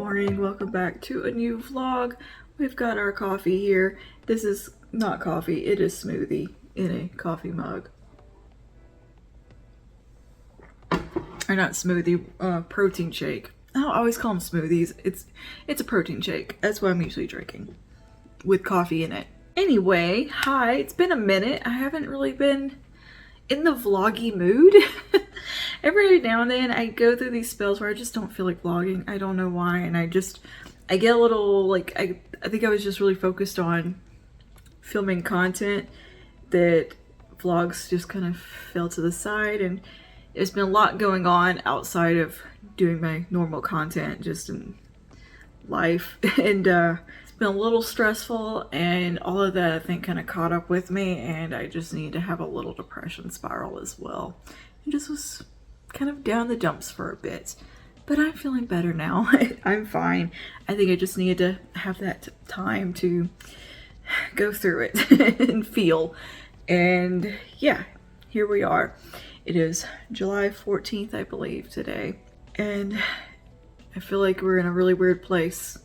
morning, welcome back to a new vlog. We've got our coffee here. This is not coffee, it is smoothie in a coffee mug. Or not smoothie, protein shake. I don't always call them smoothies. It's a protein shake. That's what I'm usually drinking with coffee in it. Anyway, hi, it's been a minute. I haven't really been in the vloggy mood. Every now and then I go through these spells where I just don't feel like vlogging. I don't know why, and I get a little like, I think I was just really focused on filming content that vlogs just kind of fell to the side, and there's been a lot going on outside of doing my normal content just in life, and it's been a little stressful, and all of that I think kind of caught up with me, and I just need to have a little depression spiral as well. I just was kind of down the dumps for a bit, but I'm feeling better now. I'm fine. I think I just needed to have that time to go through it and feel, and yeah, here we are. It is July 14th, I believe, today, and I feel like we're in a really weird place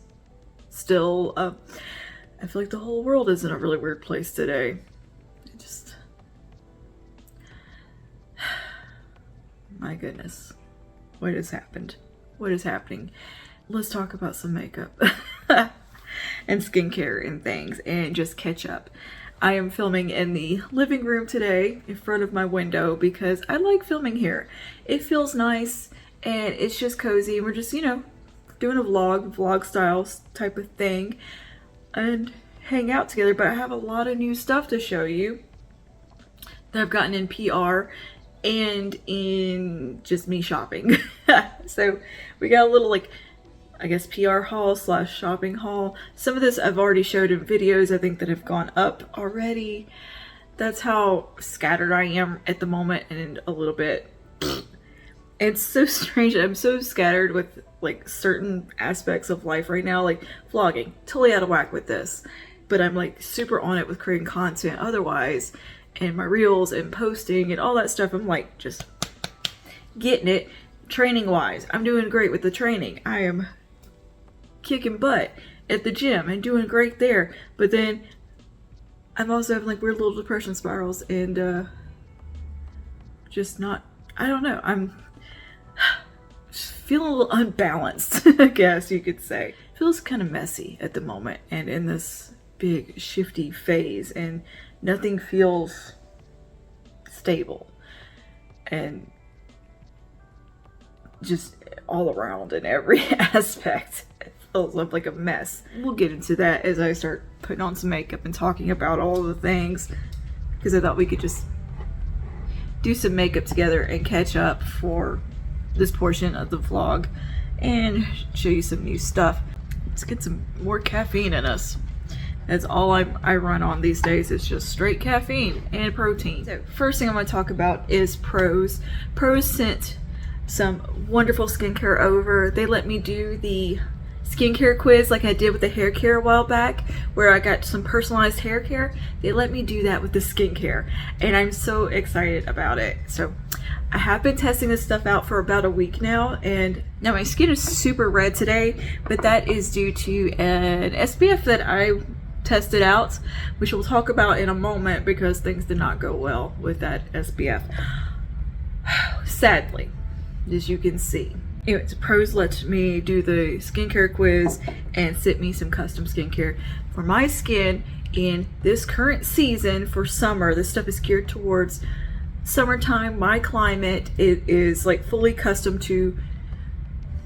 still. I feel like the whole world is in a really weird place today. My goodness, what has happened? What is happening? Let's talk about some makeup and skincare and things, and just catch up. I am filming in the living room today in front of my window because I like filming here. It feels nice and it's just cozy. We're just, you know, doing a vlog style type of thing and hang out together. But I have a lot of new stuff to show you that I've gotten in PR and in just me shopping. So we got a little, like, I guess PR haul / shopping haul. Some of this I've already showed in videos I think that have gone up already. That's how scattered I am at the moment, and a little bit it's so strange. I'm so scattered with like certain aspects of life right now, like vlogging, totally out of whack with this, but I'm like super on it with creating content otherwise, and my reels and posting and all that stuff. I'm like just getting it. Training wise, I'm doing great with the training. I am kicking butt at the gym and doing great there, but then I'm also having like weird little depression spirals and just not, I don't know, I'm just feeling a little unbalanced, I guess you could say. Feels kind of messy at the moment and in this big shifty phase, and nothing feels stable, and just all around in every aspect it feels like a mess. We'll get into that as I start putting on some makeup and talking about all the things, because I thought we could just do some makeup together and catch up for this portion of the vlog and show you some new stuff. Let's get some more caffeine in us. That's all I run on these days. It's just straight caffeine and protein. So first thing I'm going to talk about is Prose. Prose sent some wonderful skincare over. They let me do the skincare quiz like I did with the hair care a while back, where I got some personalized hair care. They let me do that with the skincare, and I'm so excited about it. So I have been testing this stuff out for about a week now, and now my skin is super red today, but that is due to an SPF that I tested out, which we'll talk about in a moment, because things did not go well with that SPF, sadly, as you can see. Anyways, Prose let me do the skincare quiz and sent me some custom skincare for my skin in this current season for summer. This stuff is geared towards summertime, my climate. It is like fully custom to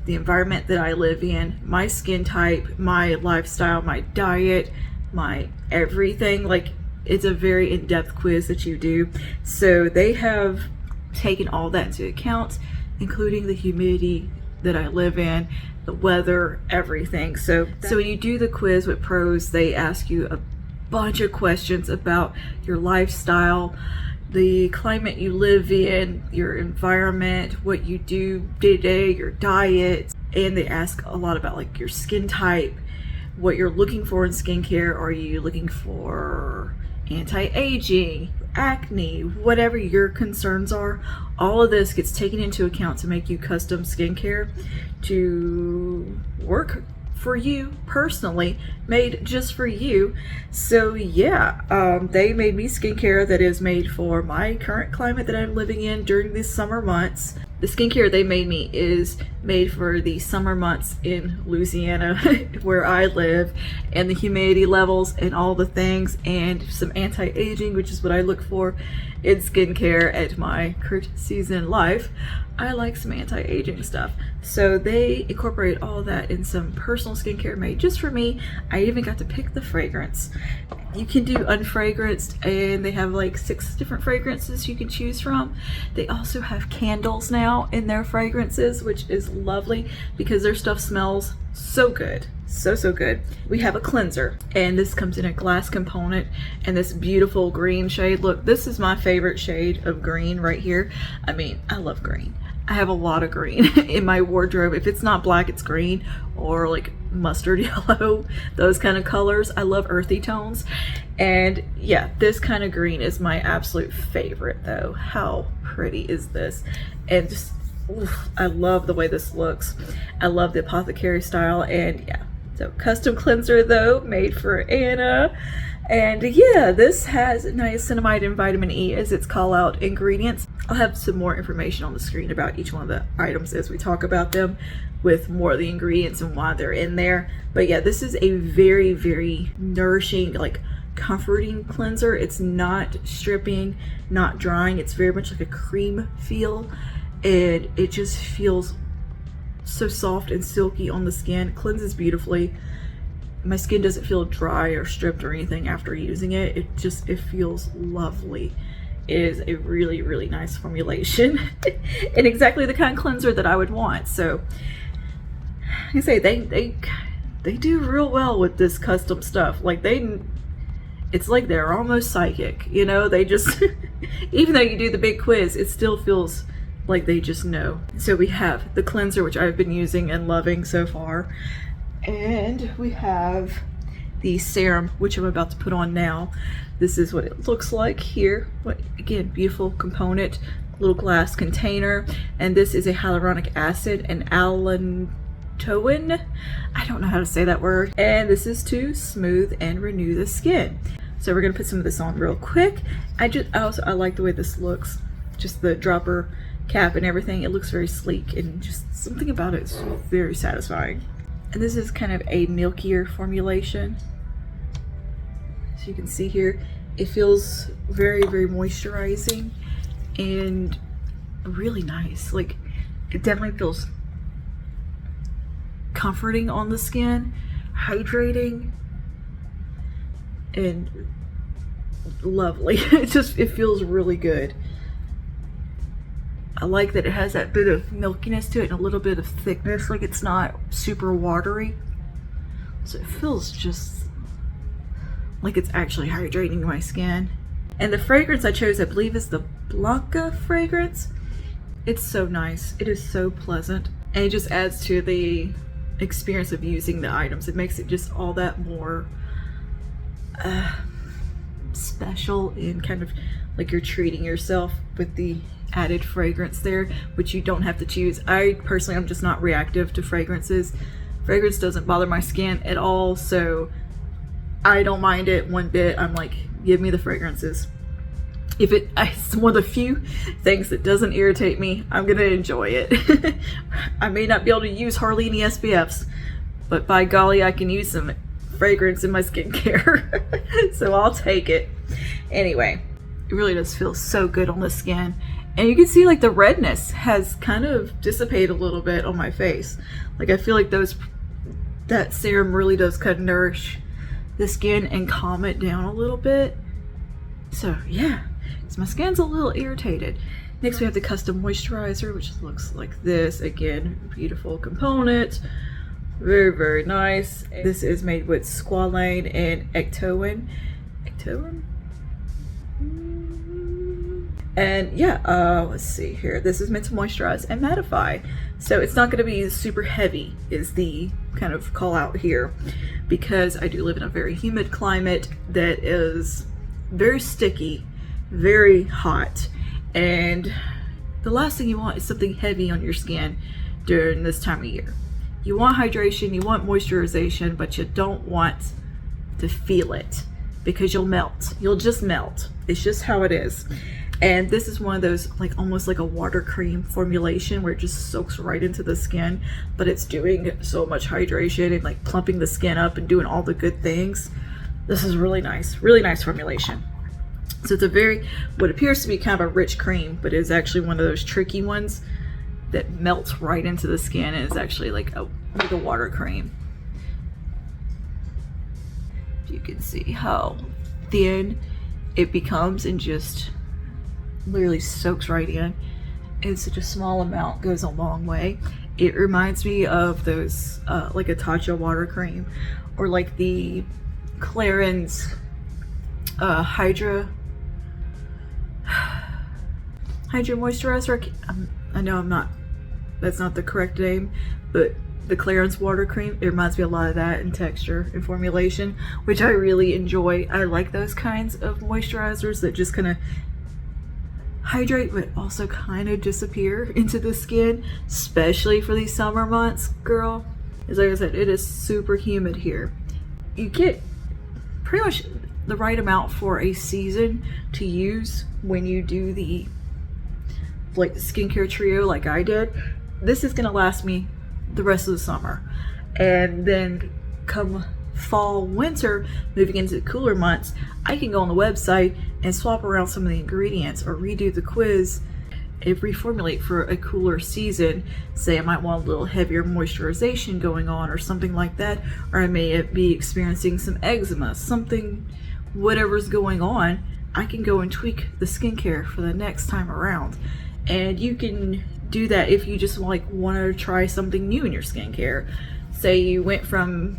the environment that I live in, my skin type, my lifestyle, my diet, my everything. Like, it's a very in-depth quiz that you do. So they have taken all that into account, including the humidity that I live in, the weather, everything. So when you do the quiz with Prose, they ask you a bunch of questions about your lifestyle, the climate you live in, your environment, what you do day to day, your diet, and they ask a lot about like your skin type, what you're looking for in skincare. Are you looking for anti-aging, acne, whatever your concerns are, all of this gets taken into account to make you custom skincare to work for you personally, made just for you. So yeah, they made me skincare that is made for my current climate that I'm living in during these summer months. The skincare they made me is made for the summer months in Louisiana where I live, and the humidity levels and all the things, and some anti-aging, which is what I look for in skincare at my current season in life. I like some anti-aging stuff. So they incorporate all that in some personal skincare made just for me. I even got to pick the fragrance. You can do unfragranced, and they have like 6 different fragrances you can choose from. They also have candles now in their fragrances, which is lovely because their stuff smells so good. So good. We have a cleanser, and this comes in a glass component and this beautiful green shade. Look, this is my favorite shade of green right here. I mean, I love green. I have a lot of green in my wardrobe. If it's not black, it's green or like mustard yellow, those kind of colors. I love earthy tones. And yeah, this kind of green is my absolute favorite though. How pretty is this? And just, oof, I love the way this looks. I love the apothecary style. And yeah, so custom cleanser though, made for Anna. And yeah, this has niacinamide and vitamin E as its call out ingredients. I'll have some more information on the screen about each one of the items as we talk about them, with more of the ingredients and why they're in there. But yeah, this is a very, very nourishing, like comforting cleanser. It's not stripping, not drying. It's very much like a cream feel, and it just feels so soft and silky on the skin. Cleanses beautifully. My skin doesn't feel dry or stripped or anything after using it. It feels lovely. It is a really, really nice formulation and exactly the kind of cleanser that I would want. So like I say, they do real well with this custom stuff. Like it's like they're almost psychic, you know. They just even though you do the big quiz, it still feels like they just know. So we have the cleanser, which I've been using and loving so far. And we have the serum, which I'm about to put on now. This is what it looks like here. Again, beautiful component, little glass container. And this is a hyaluronic acid and allantoin. I don't know how to say that word. And this is to smooth and renew the skin. So we're gonna put some of this on real quick. I like the way this looks. Just the dropper cap and everything. It looks very sleek, and just something about it is very satisfying. And this is kind of a milkier formulation. So you can see here, it feels very, very moisturizing and really nice. Like, it definitely feels comforting on the skin, hydrating, and lovely. It feels really good. I like that it has that bit of milkiness to it and a little bit of thickness, like it's not super watery. So it feels just like it's actually hydrating my skin. And the fragrance I chose, I believe, is the Blanca fragrance. It's so nice. It is so pleasant. And it just adds to the experience of using the items. It makes it just all that more special, and kind of like you're treating yourself with the added fragrance there, which you don't have to choose. I personally, I'm just not reactive to fragrances. Fragrance doesn't bother my skin at all, so I don't mind it one bit. I'm like, give me the fragrances. If it's one of the few things that doesn't irritate me, I'm gonna enjoy it. I may not be able to use hardly any SPFs, but by golly, I can use some fragrance in my skincare. So I'll take it. Anyway, it really does feel so good on the skin. And you can see like the redness has kind of dissipated a little bit on my face. Like I feel like that serum really does kind of nourish the skin and calm it down a little bit. So yeah, so my skin's a little irritated. Next we have the custom moisturizer, which looks like this. Again, beautiful component. Very, very nice. This is made with squalane and ectoin. And yeah, let's see here. This is meant to moisturize and mattify. So it's not going to be super heavy is the kind of call out here, because I do live in a very humid climate that is very sticky very hot, and the last thing you want is something heavy on your skin during this time of year. You want hydration, you want moisturization, but you don't want to feel it, because you'll melt. You'll just melt. It's just how it is. And this is one of those, like, almost like a water cream formulation where it just soaks right into the skin, but it's doing so much hydration and like plumping the skin up and doing all the good things. This is really nice formulation. So it's a very, what appears to be kind of a rich cream, but is actually one of those tricky ones that melts right into the skin and is actually like a water cream. You can see how thin it becomes and just literally soaks right in. And such a small amount goes a long way. It reminds me of those like a Tatcha water cream, or like the Clarins Hydra moisturizer. I know that's not the correct name, but the Clarins water cream, it reminds me a lot of that in texture and formulation, which I really enjoy. I like those kinds of moisturizers that just kind of hydrate but also kind of disappear into the skin, especially for these summer months, girl. As like I said, it is super humid here. You get pretty much the right amount for a season to use when you do the like skincare trio like I did. This is gonna last me the rest of the summer, and then come fall, winter, moving into the cooler months, I can go on the website and swap around some of the ingredients or redo the quiz and reformulate for a cooler season. Say I might want a little heavier moisturization going on or something like that, or I may be experiencing some eczema, something, whatever's going on, I can go and tweak the skincare for the next time around. And you can do that if you just like want to try something new in your skincare. Say you went from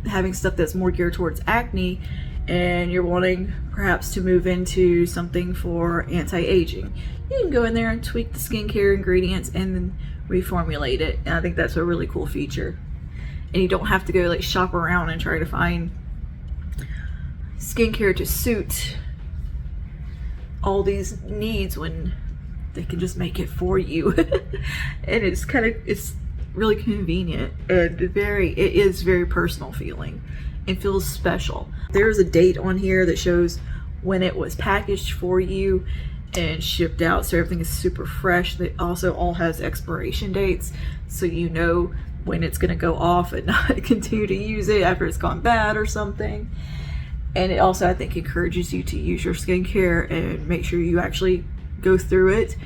having stuff that's more geared towards acne and you're wanting perhaps to move into something for anti-aging. You can go in there and tweak the skincare ingredients and then reformulate it. And I think that's a really cool feature. And you don't have to go like shop around and try to find skincare to suit all these needs when they can just make it for you. And it's really convenient and it is very personal feeling. It feels special. There's a date on here that shows when it was packaged for you and shipped out, so everything is super fresh. It also all has expiration dates, so you know when it's going to go off and not continue to use it after it's gone bad or something. And it also, I think, encourages you to use your skincare and make sure you actually go through it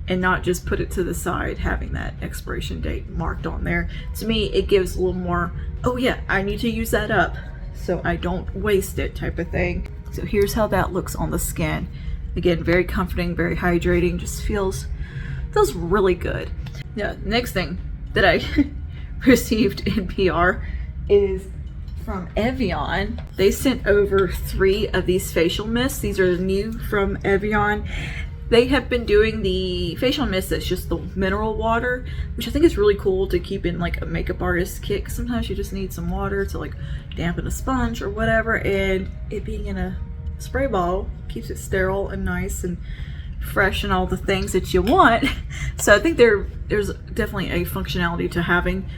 and not just put it to the side, having that expiration date marked on there. To me, it gives a little more, oh yeah, I need to use that up so I don't waste it type of thing. So here's how that looks on the skin. Again, very comforting, very hydrating, just feels really good. Now, next thing that I received in PR is from Evian. They sent over 3 of these facial mists. These are new from Evian. They have been doing the facial mist that's just the mineral water, which I think is really cool to keep in like a makeup artist kit, 'cause sometimes you just need some water to like dampen a sponge or whatever, and it being in a spray bottle keeps it sterile and nice and fresh and all the things that you want. So I think there's definitely a functionality to having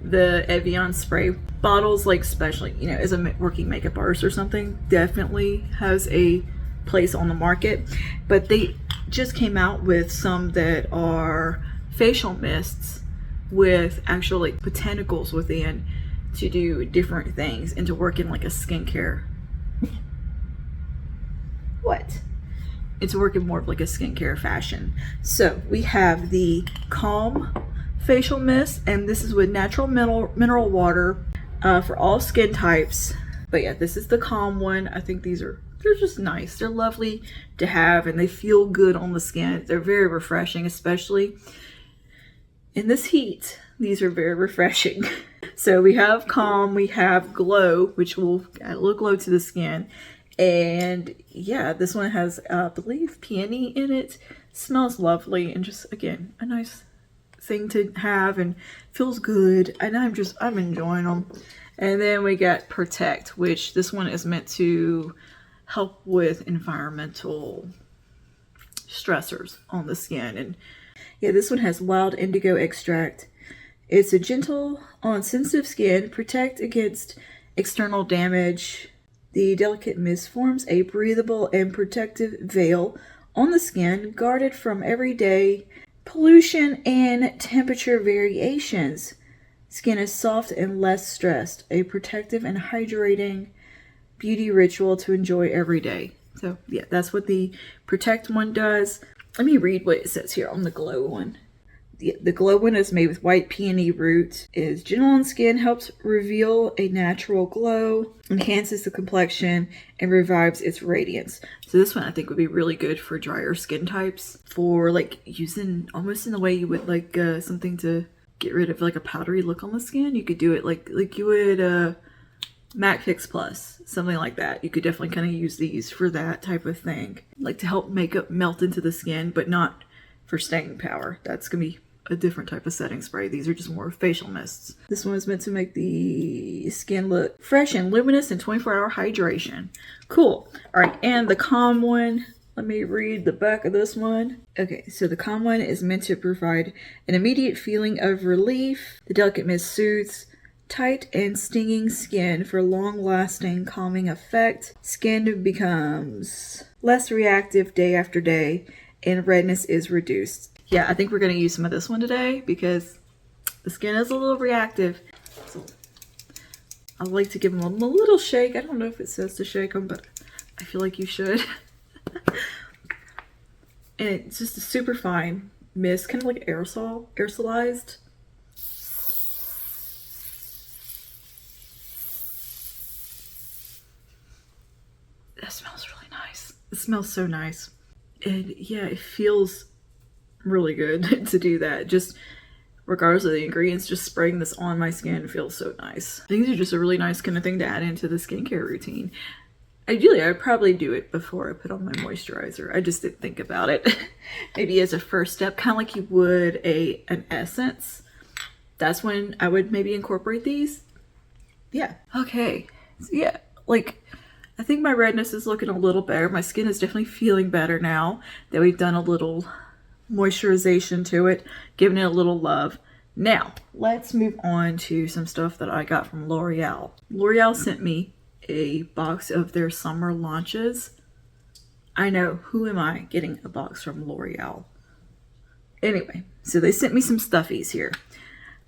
the Evian spray bottles, like especially, you know, as a working makeup artist or something, definitely has a place on the market. But they just came out with some that are facial mists with actual like botanicals within to do different things and to work in like a skincare. What? It's working more of like a skincare fashion. So we have the Calm facial mist, and this is with natural mineral water for all skin types. But yeah, this is the Calm one. I think they're just nice. They're lovely to have and they feel good on the skin. They're very refreshing, especially in this heat. These are very refreshing. So we have Calm, we have Glow, which will add a little glow to the skin. And yeah, this one has, I believe, peony in it. Smells lovely and just, again, a nice thing to have and feels good. And I'm enjoying them. And then we got Protect, which this one is meant to help with environmental stressors on the skin. And yeah, this one has wild indigo extract. It's a gentle on sensitive skin, protect against external damage. The delicate mist forms a breathable and protective veil on the skin, guarded from everyday pollution and temperature variations. Skin is soft and less stressed. A protective and hydrating beauty ritual to enjoy every day. So yeah, that's what the Protect one does. Let me read what it says here on the Glow one. The Glow one is made with white peony root, is gentle on skin, helps reveal a natural glow, enhances the complexion, and revives its radiance. So this one I think would be really good for drier skin types, for like using almost in the way you would like something to get rid of like a powdery look on the skin. You could do it like you would MAC Fix Plus, something like that. You could definitely kind of use these for that type of thing, like to help makeup melt into the skin, but not for staying power. That's gonna be a different type of setting spray. These are just more facial mists. This one is meant to make the skin look fresh and luminous and 24-hour hydration. Cool. All right, and the Calm one. Let me read the back of this one. Okay, so the Calm one is meant to provide an immediate feeling of relief. The delicate mist soothes tight and stinging skin for long-lasting calming effect. Skin becomes less reactive day after day, and redness is reduced. Yeah, I think we're going to use some of this one today because the skin is a little reactive. So I like to give them a little shake. I don't know if it says to shake them, but I feel like you should. And it's just a super fine mist, kind of like aerosolized. That smells really nice. It smells so nice. And yeah, it feels really good to do that. Just regardless of the ingredients, just spraying this on my skin feels so nice. These are just a really nice kind of thing to add into the skincare routine. Ideally, I would probably do it before I put on my moisturizer. I just didn't think about it. Maybe as a first step, kind of like you would an essence. That's when I would maybe incorporate these. Yeah. Okay. So yeah, like I think my redness is looking a little better. My skin is definitely feeling better now that we've done a little moisturization to it, giving it a little love. Now, let's move on to some stuff that I got from L'Oreal. L'Oreal sent me a box of their summer launches. I know, who am I getting a box from L'Oreal? Anyway, so they sent me some stuffies here.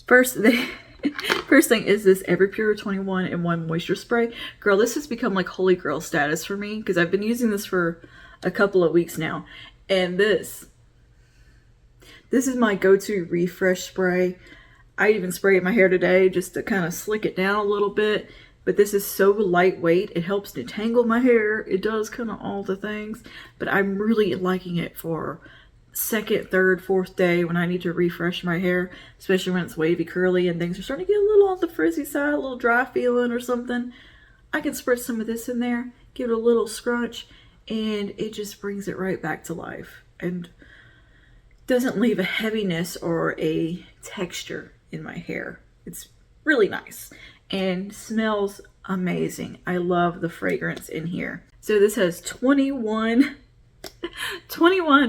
First thing is this Everpure 21-in-1 moisture spray. Girl, this has become like holy grail status for me because I've been using this for a couple of weeks now. And this is my go-to refresh spray. I even sprayed my hair today just to kind of slick it down a little bit. But this is so lightweight. It helps detangle my hair. It does kind of all the things. But I'm really liking it for second, third, fourth day when I need to refresh my hair. Especially when it's wavy, curly, and things are starting to get a little on the frizzy side, a little dry feeling or something. I can spread some of this in there, give it a little scrunch, and it just brings it right back to life. And doesn't leave a heaviness or a texture in my hair. It's really nice and smells amazing. I love the fragrance in here. So this has 21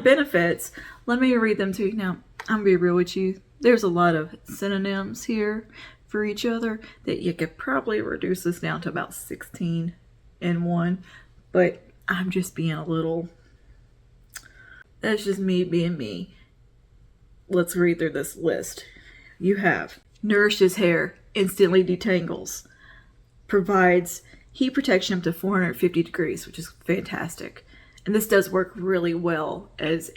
benefits. Let me read them to you. Now, I'm gonna be real with you. There's a lot of synonyms here for each other that you could probably reduce this down to about 16 in one, but I'm just being a little, that's just me being me. Let's read through this list. You have nourishes hair, instantly detangles, provides heat protection up to 450 degrees, which is fantastic. And this does work really well as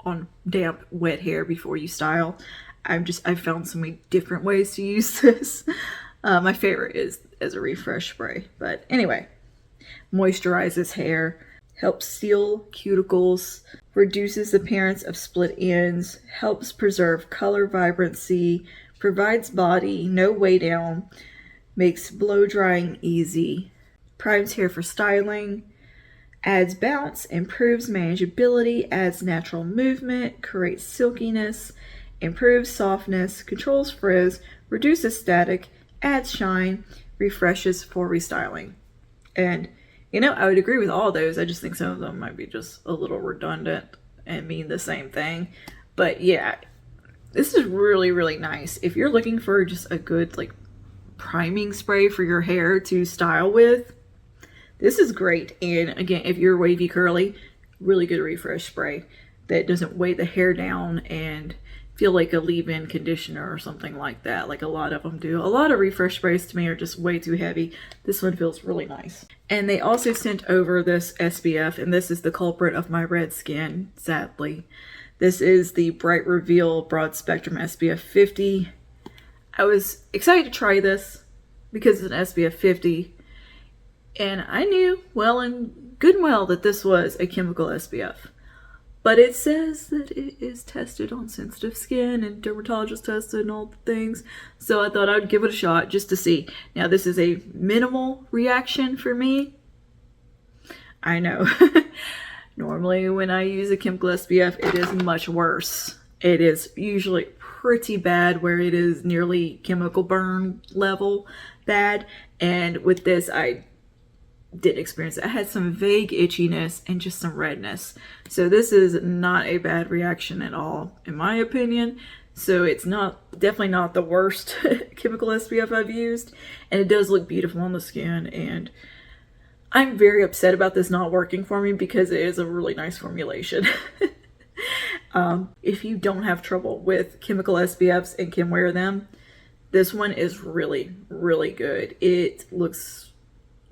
on damp, wet hair before you style. I've found so many different ways to use this. My favorite is as a refresh spray. But anyway, moisturizes hair, helps seal cuticles, reduces the appearance of split ends, helps preserve color vibrancy, provides body, no weigh down, makes blow drying easy, primes hair for styling, adds bounce, improves manageability, adds natural movement, creates silkiness, improves softness, controls frizz, reduces static, adds shine, refreshes for restyling. And You know, I would agree with all those. I just think some of them might be just a little redundant and mean the same thing. But yeah, this is really, really nice. If you're looking for just a good like priming spray for your hair to style with, this is great. And again, if you're wavy curly, really good refresh spray that doesn't weigh the hair down and feel like a leave-in conditioner or something like that, like a lot of them do. A lot of refresh sprays to me are just way too heavy. This one feels really nice. And they also sent over this SPF, and this is the culprit of my red skin, sadly. This is the Bright Reveal Broad Spectrum SPF 50. I was excited to try this because it's an SPF 50, and I knew well and good and well that this was a chemical SPF. But it says that it is tested on sensitive skin and dermatologist tested and all the things. So I thought I'd give it a shot just to see. Now this is a minimal reaction for me. I know. Normally when I use a chemical SPF, it is much worse. It is usually pretty bad where it is nearly chemical burn level bad. And with this, I did experience it. I had some vague itchiness and just some redness. So this is not a bad reaction at all, in my opinion. So it's definitely not the worst chemical SPF I've used. And it does look beautiful on the skin. And I'm very upset about this not working for me because it is a really nice formulation. If you don't have trouble with chemical SPFs and can wear them, this one is really, really good. It looks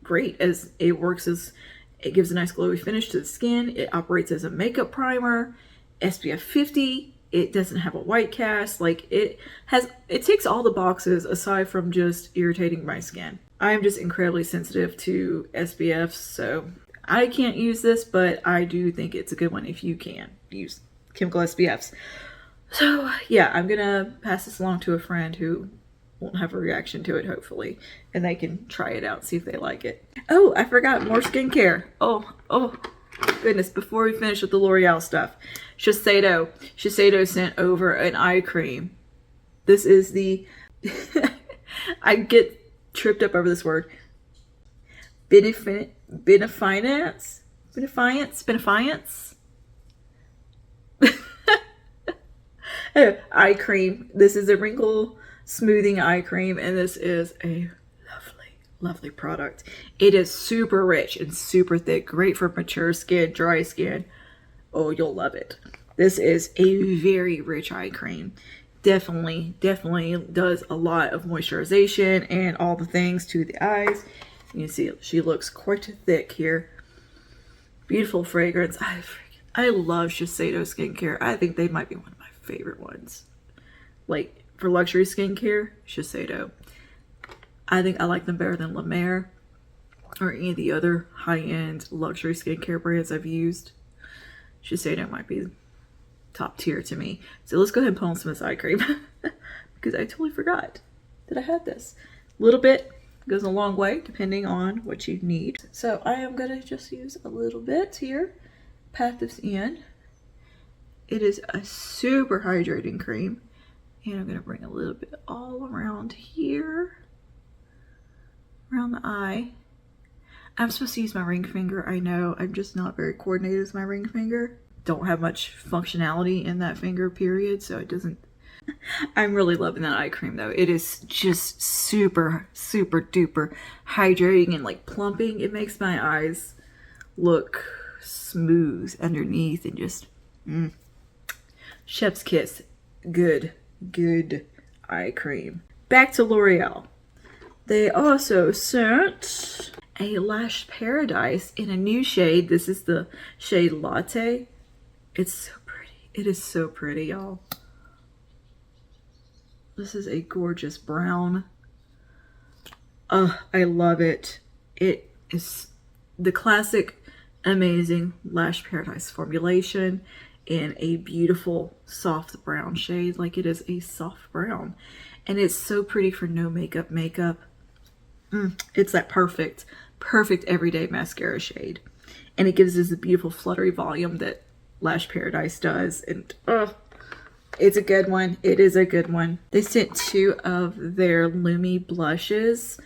great as it works as it gives a nice glowy finish to the skin. It operates as a makeup primer. SPF 50. It doesn't have a white cast. Like it ticks all the boxes aside from just irritating my skin. I'm just incredibly sensitive to SPFs, so I can't use this, but I do think it's a good one if you can use chemical SPFs. So yeah, I'm gonna pass this along to a friend who won't have a reaction to it, hopefully, and they can try it out, see if they like it. Oh, I forgot more skincare. Oh goodness, before we finish with the L'Oreal stuff, Shiseido sent over an eye cream. This is the I get tripped up over this word. Benefiance. Eye cream. This is a wrinkle smoothing eye cream, and this is a lovely product. It is super rich and super thick, great for mature skin, dry skin. Oh, you'll love it. This is a very rich eye cream. Definitely does a lot of moisturization and all the things to the eyes. You can see she looks quite thick here. Beautiful fragrance. I love Shiseido skincare. I think they might be one of my favorite ones. Like for luxury skincare, Shiseido. I think I like them better than La Mer or any of the other high-end luxury skincare brands I've used. Shiseido might be top tier to me. So let's go ahead and put on some of this eye cream because I totally forgot that I had this. A little bit goes a long way depending on what you need. So I am gonna just use a little bit here, pat this in. It is a super hydrating cream, and I'm gonna bring a little bit all around here, around the eye. I'm supposed to use my ring finger. I know, I'm just not very coordinated with my ring finger. Don't have much functionality in that finger, period, so it doesn't. I'm really loving that eye cream though. It is just super duper hydrating and like plumping. It makes my eyes look smooth underneath and just chef's kiss. Good eye cream. Back to L'Oreal. They also sent a Lash Paradise in a new shade. This is the shade Latte. It's so pretty. It is so pretty, y'all. This is a gorgeous brown. I love it. It is the classic amazing Lash Paradise formulation in a beautiful soft brown shade. Like it is a soft brown. And it's so pretty for no makeup. It's that perfect everyday mascara shade. And it gives us a beautiful fluttery volume that Lash Paradise does. And it's a good one. It is a good one. They sent 2 of their Lumi blushes.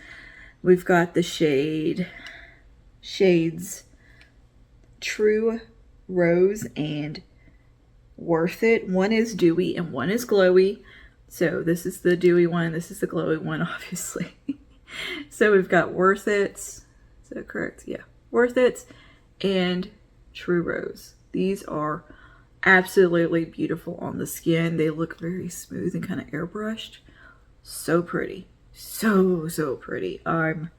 We've got the shade shades True Rose and Worth It. One is dewy and one is glowy. So this is the dewy one, this is the glowy one, obviously. So we've got Worth It. Is that correct? Yeah. Worth It and True Rose. These are absolutely beautiful on the skin. They look very smooth and kind of airbrushed. So pretty. So pretty. I'm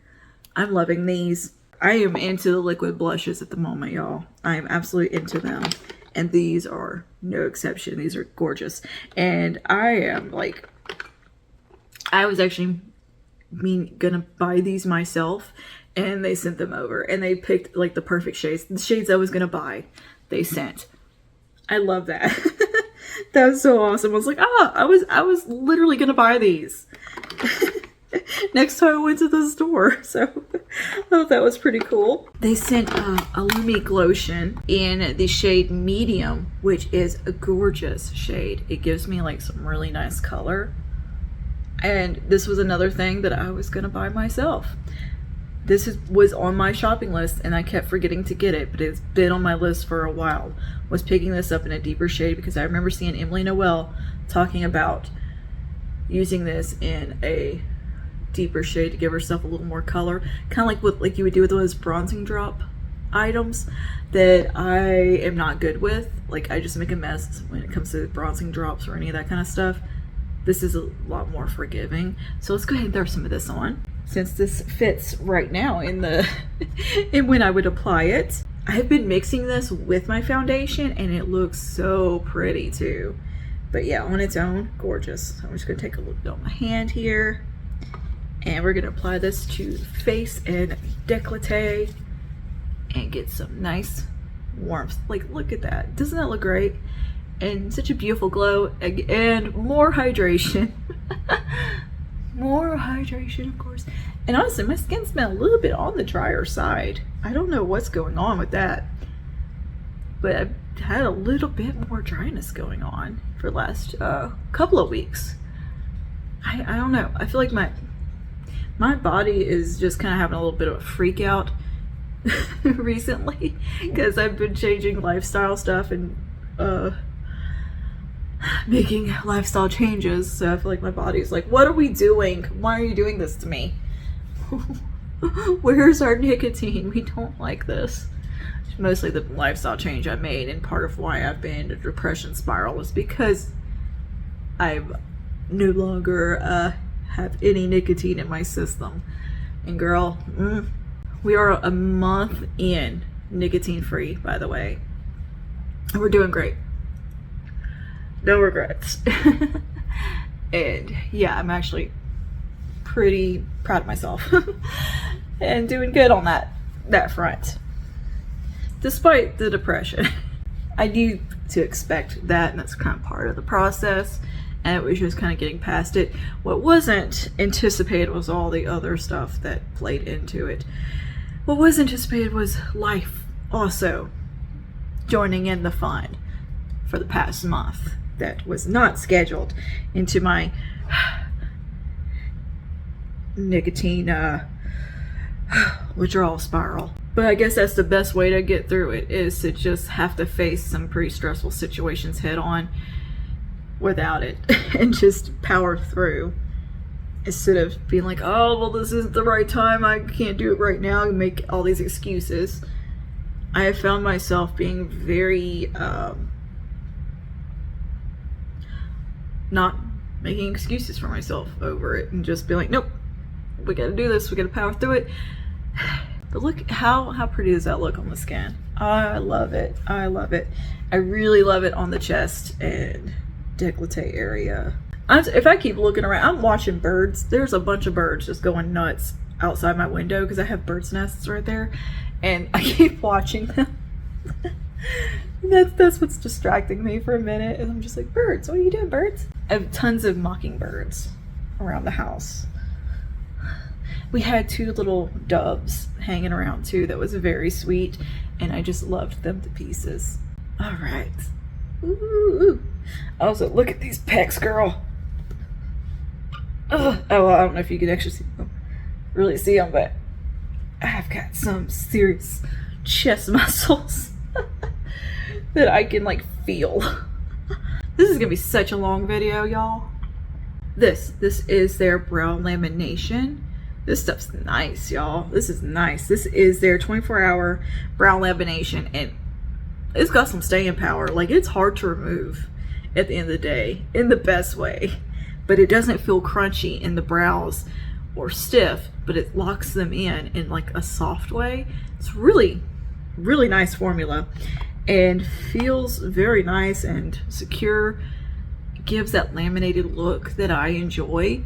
loving these. I am into the liquid blushes at the moment, y'all. I am absolutely into them. And these are no exception. These are gorgeous. And I am like, I was actually gonna buy these myself, and they sent them over. And they picked like the perfect shades. The shades I was gonna buy, they sent. I love that. That was so awesome. I was like, I was literally gonna buy these next time I went to the store. So I thought that was pretty cool. They sent a Lumi Glotion in the shade Medium, which is a gorgeous shade. It gives me like some really nice color. And this was another thing that I was gonna buy myself. This was on my shopping list and I kept forgetting to get it, but it's been on my list for a while. Was picking this up in a deeper shade because I remember seeing Emily Noel talking about using this in a deeper shade to give herself a little more color. Kind of like what you would do with those bronzing drop items that I am not good with. Like, I just make a mess when it comes to bronzing drops or any of that kind of stuff. This is a lot more forgiving. So let's go ahead and throw some of this on. Since this fits right now in the in when I would apply it. I've been mixing this with my foundation and it looks so pretty too. But yeah, on its own, gorgeous. So I'm just gonna take a little bit on my hand here. And we're gonna apply this to face and décolleté and get some nice warmth. Like, look at that. Doesn't that look great? And such a beautiful glow and more hydration. More hydration, of course. And honestly, my skin's been a little bit on the drier side. I don't know what's going on with that, but I've had a little bit more dryness going on for the last couple of weeks. I don't know. I feel like my body is just kind of having a little bit of a freak out recently because I've been changing lifestyle stuff and making lifestyle changes. So I feel like my body's like, what are we doing? Why are you doing this to me? Where's our nicotine? We don't like this. It's mostly the lifestyle change I made, and part of why I've been in a depression spiral is because I no longer have any nicotine in my system. And girl, we are a month in nicotine free, by the way. And we're doing great. No regrets. And yeah, I'm actually pretty proud of myself and doing good on that front. Despite the depression, I knew to expect that, and that's kind of part of the process. And it was just kind of getting past it. What wasn't anticipated was all the other stuff that played into it. What was anticipated was life also joining in the fun for the past month that was not scheduled into my nicotine withdrawal spiral. But I guess that's the best way to get through it, is to just have to face some pretty stressful situations head on without it and just power through, instead of being like, oh well, this isn't the right time, I can't do it right now, and make all these excuses. I have found myself being very not making excuses for myself over it and just being like, nope, we gotta do this, we gotta power through it. But look how pretty does that look on the skin. I love it. I love it. I really love it on the chest and décolleté area. If I keep looking around, I'm watching birds. There's a bunch of birds just going nuts outside my window because I have birds' nests right there, and I keep watching them. That's what's distracting me for a minute, and I'm just like, birds, what are you doing, birds? I have tons of mockingbirds around the house. We had 2 little doves hanging around too that was very sweet, and I just loved them to pieces. All right. Ooh. Also, look at these pecs, girl. Ugh. Oh, well, I don't know if you can actually really see them, but I've got some serious chest muscles that I can like feel. This is gonna be such a long video, y'all. This is their brow lamination. This stuff's nice, y'all. This is nice. This is their 24-hour brow lamination, and it's got some staying power. Like, it's hard to remove at the end of the day in the best way, but it doesn't feel crunchy in the brows or stiff, but it locks them in like a soft way. It's really, really nice formula and feels very nice and secure. Gives that laminated look that I enjoy.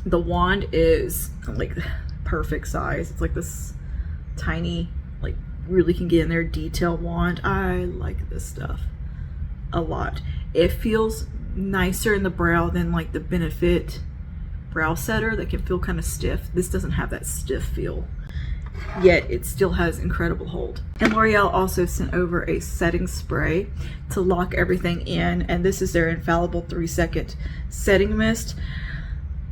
The wand is like perfect size. It's like this tiny, like really can get in there detail wand. I like this stuff a lot. It feels nicer in the brow than like the Benefit brow setter that can feel kind of stiff. This doesn't have that stiff feel, yet it still has incredible hold. And L'Oreal also sent over a setting spray to lock everything in, and this is their infallible 3-second setting mist.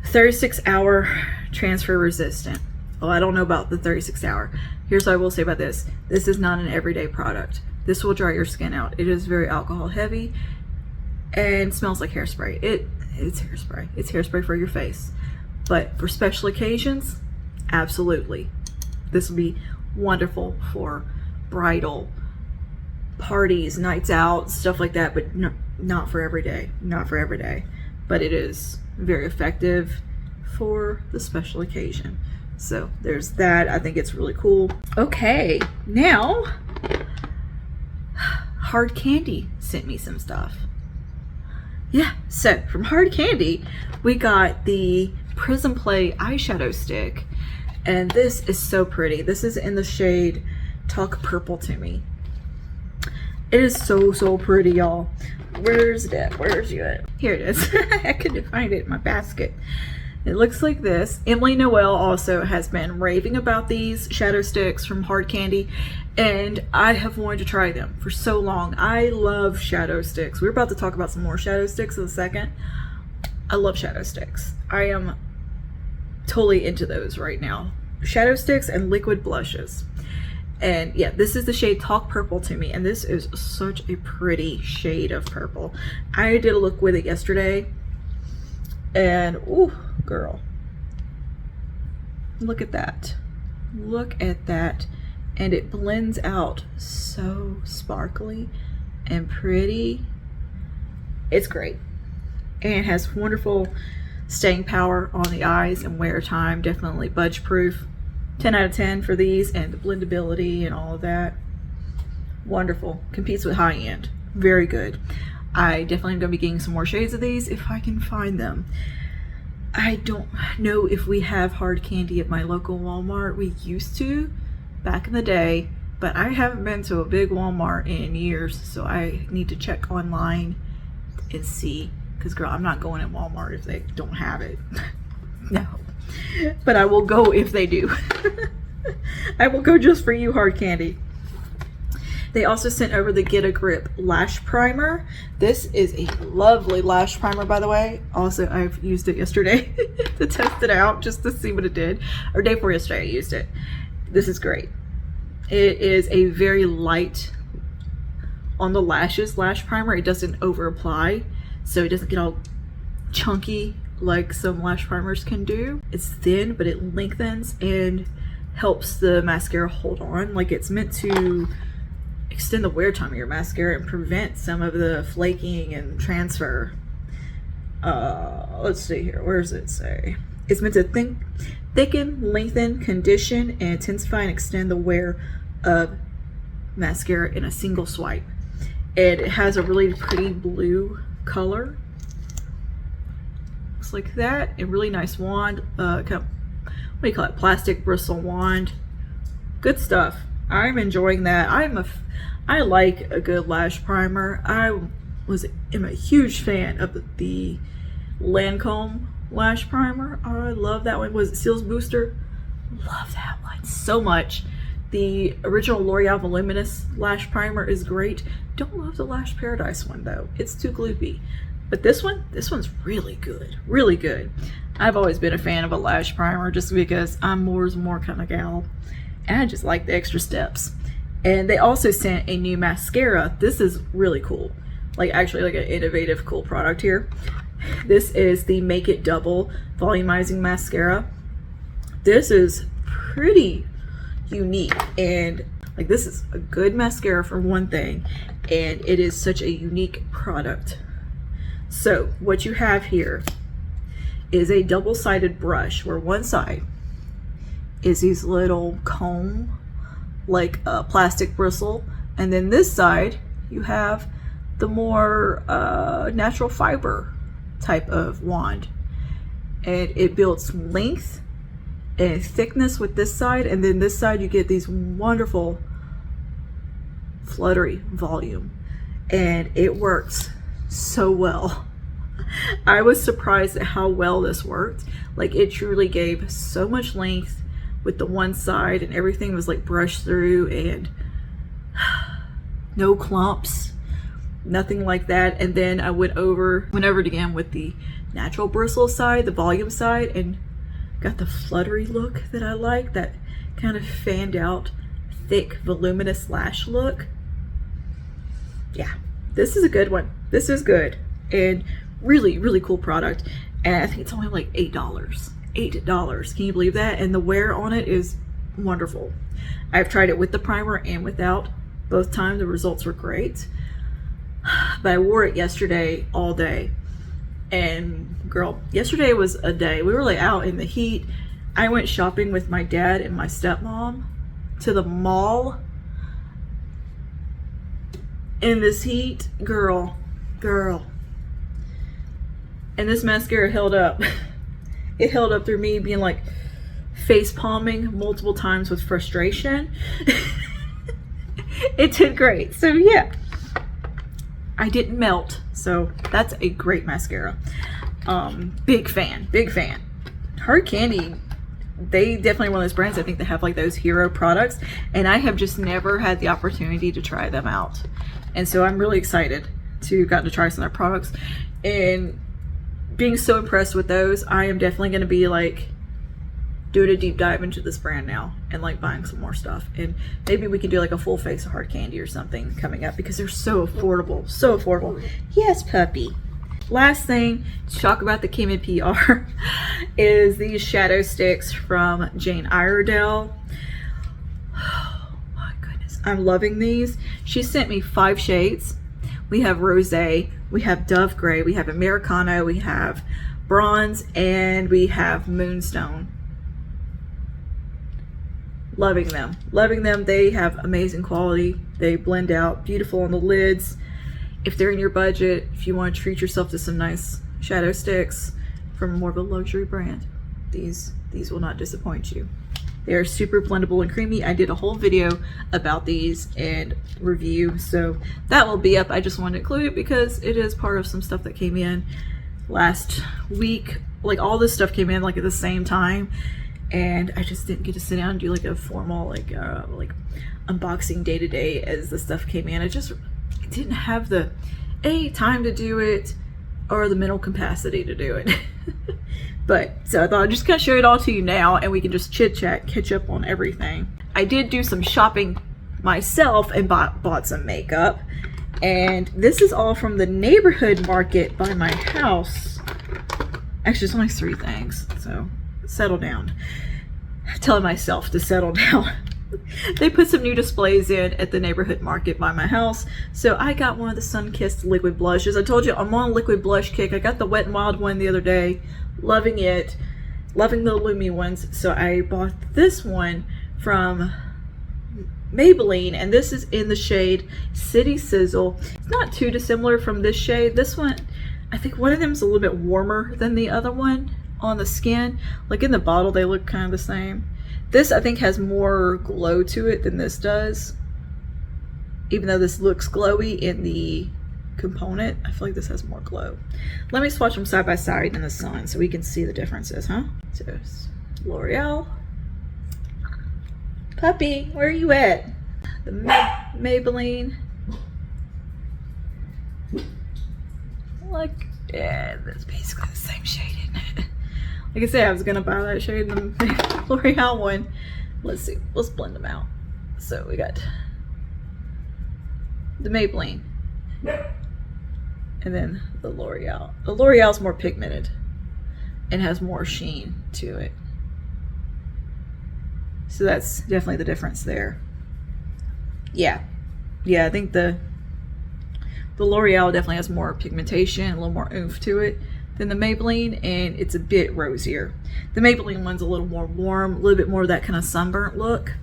36-hour transfer resistant. Well, I don't know about the 36-hour. Here's what I will say about this. This is not an everyday product. This will dry your skin out. It is very alcohol heavy and smells like hairspray. It's hairspray. It's hairspray for your face. But for special occasions, absolutely. This will be wonderful for bridal parties, nights out, stuff like that, but no, not for every day. Not for every day. But it is very effective for the special occasion. So there's that. I think it's really cool. Okay, now Hard Candy sent me some stuff. Yeah, so from Hard Candy, we got the Prism Play eyeshadow stick, and this is so pretty. This is in the shade Talk Purple to Me. It is so pretty, y'all. Where's that? Where's you at? Here it is. I couldn't find it in my basket. It looks like this. Emily Noel also has been raving about these shadow sticks from Hard Candy, and I have wanted to try them for so long. I love shadow sticks. We're about to talk about some more shadow sticks in a second. I love shadow sticks. I am totally into those right now. Shadow sticks and liquid blushes. And yeah, this is the shade Talk Purple to Me, and this is such a pretty shade of purple. I did a look with it yesterday, and ooh, girl, look at that. Look at that. And it blends out so sparkly and pretty. It's great. And it has wonderful staying power on the eyes and wear time. Definitely budge proof. 10 out of 10 for these, and the blendability and all of that. Wonderful. Competes with high end. Very good. I definitely am going to be getting some more shades of these if I can find them. I don't know if we have Hard Candy at my local Walmart. We used to back in the day, but I haven't been to a big Walmart in years, so I need to check online and see, because girl, I'm not going to Walmart if they don't have it. No. But I will go if they do. I will go just for you, Hard Candy. They also sent over the Get a Grip lash primer. This is a lovely lash primer, by the way. Also, I've used it yesterday to test it out just to see what it did. Or day before yesterday I used it. This is great. It is a very light on the lashes lash primer. It doesn't over apply, so it doesn't get all chunky like some lash primers can do. It's thin, but it lengthens and helps the mascara hold on. Like, it's meant to extend the wear time of your mascara and prevent some of the flaking and transfer. Let's see here. Where does it say? It's meant to thicken, lengthen, condition, and intensify and extend the wear of mascara in a single swipe. And it has a really pretty blue color. Looks like that. A really nice wand. What do you call it? Plastic bristle wand. Good stuff. I'm enjoying that. I like a good lash primer. I am a huge fan of the Lancome lash primer. Oh, I love that one. Was it Seals Booster? Love that one so much. The original L'Oreal Voluminous lash primer is great. Don't love the Lash Paradise one though. It's too gloopy. But this one's really good, really good. I've always been a fan of a lash primer just because I'm more kind of gal, and I just like the extra steps. And they also sent a new mascara. This is really cool, like actually like an innovative, cool product here. This is the Make It Double Volumizing Mascara. This is pretty unique, and like this is a good mascara for one thing, and it is such a unique product. So what you have here is a double-sided brush where one side is these little comb, like a plastic bristle, and then this side you have the more natural fiber type of wand, and it builds length and thickness with this side, and then this side you get these wonderful fluttery volume, and it works so well. I was surprised at how well this worked. Like it truly gave so much length with the one side, and everything was like brushed through, and no clumps, nothing like that. And then I went over it again with the natural bristle side, the volume side, and got the fluttery look that I like, that kind of fanned out, thick, voluminous lash look. Yeah, this is a good one. This is good, and really, really cool product. And I think it's only like $8. $8. Can you believe that? And the wear on it is wonderful. I've tried it with the primer and without. Both times the results were great. But I wore it yesterday all day. And girl, yesterday was a day. We were like out in the heat. I went shopping with my dad and my stepmom to the mall in this heat. Girl. And this mascara held up. It held up through me being like face palming multiple times with frustration. It did great. So yeah, I didn't melt. So that's a great mascara. Big fan. Hard Candy, they definitely one of those brands. I think they have like those hero products, and I have just never had the opportunity to try them out. And so I'm really excited to get to try some of their products. And being so impressed with those, I am definitely going to be like doing a deep dive into this brand now and like buying some more stuff. And maybe we can do like a full face of Hard Candy or something coming up, because they're so affordable. So affordable. Yes, puppy. Last thing to talk about the Kim and PR is these shadow sticks from Jane Iredale. Oh my goodness, I'm loving these. She sent me 5 shades. We have Rosé, we have Dove Gray, we have Americano, we have Bronze, and we have Moonstone. Loving them. They have amazing quality. They blend out beautiful on the lids. If they're in your budget, if you want to treat yourself to some nice shadow sticks from more of a luxury brand, these will not disappoint you. They are super blendable and creamy. I did a whole video about these and review, so that will be up. I just wanted to include it because it is part of some stuff that came in last week. Like all this stuff came in like at the same time, and I just didn't get to sit down and do like a formal like unboxing day to day as the stuff came in. I didn't have the time to do it or the mental capacity to do it. But so I thought I'd just kind of show it all to you now, and we can just chit chat, catch up on everything. I did do some shopping myself and bought some makeup, and this is all from the neighborhood market by my house. Actually, it's only 3 things, so settle down. I'm telling myself to settle down. They put some new displays in at the neighborhood market by my house, so I got one of the Sun-Kissed liquid blushes. I told you I'm on a liquid blush kick. I got the Wet n Wild one the other day, loving it, loving the Lumi ones. So I bought this one from Maybelline, and this is in the shade City Sizzle. It's not too dissimilar from this shade. This one, I think one of them is a little bit warmer than the other one on the skin. Like in the bottle, they look kind of the same. This, I think, has more glow to it than this does. Even though this looks glowy in the component, I feel like this has more glow. Let me swatch them side by side in the sun so we can see the differences, huh? So, L'Oreal. Puppy, where are you at? The Maybelline. Like, yeah, that's basically the same shade, isn't it? Like I said, I was gonna buy that shade in the L'Oreal one. Let's see, let's blend them out. So we got the Maybelline, and then the L'Oreal. The L'Oreal's more pigmented and has more sheen to it. So that's definitely the difference there. Yeah, I think the L'Oreal definitely has more pigmentation, a little more oomph to it than the Maybelline, and it's a bit rosier. The Maybelline one's a little more warm, a little bit more of that kind of sunburnt look.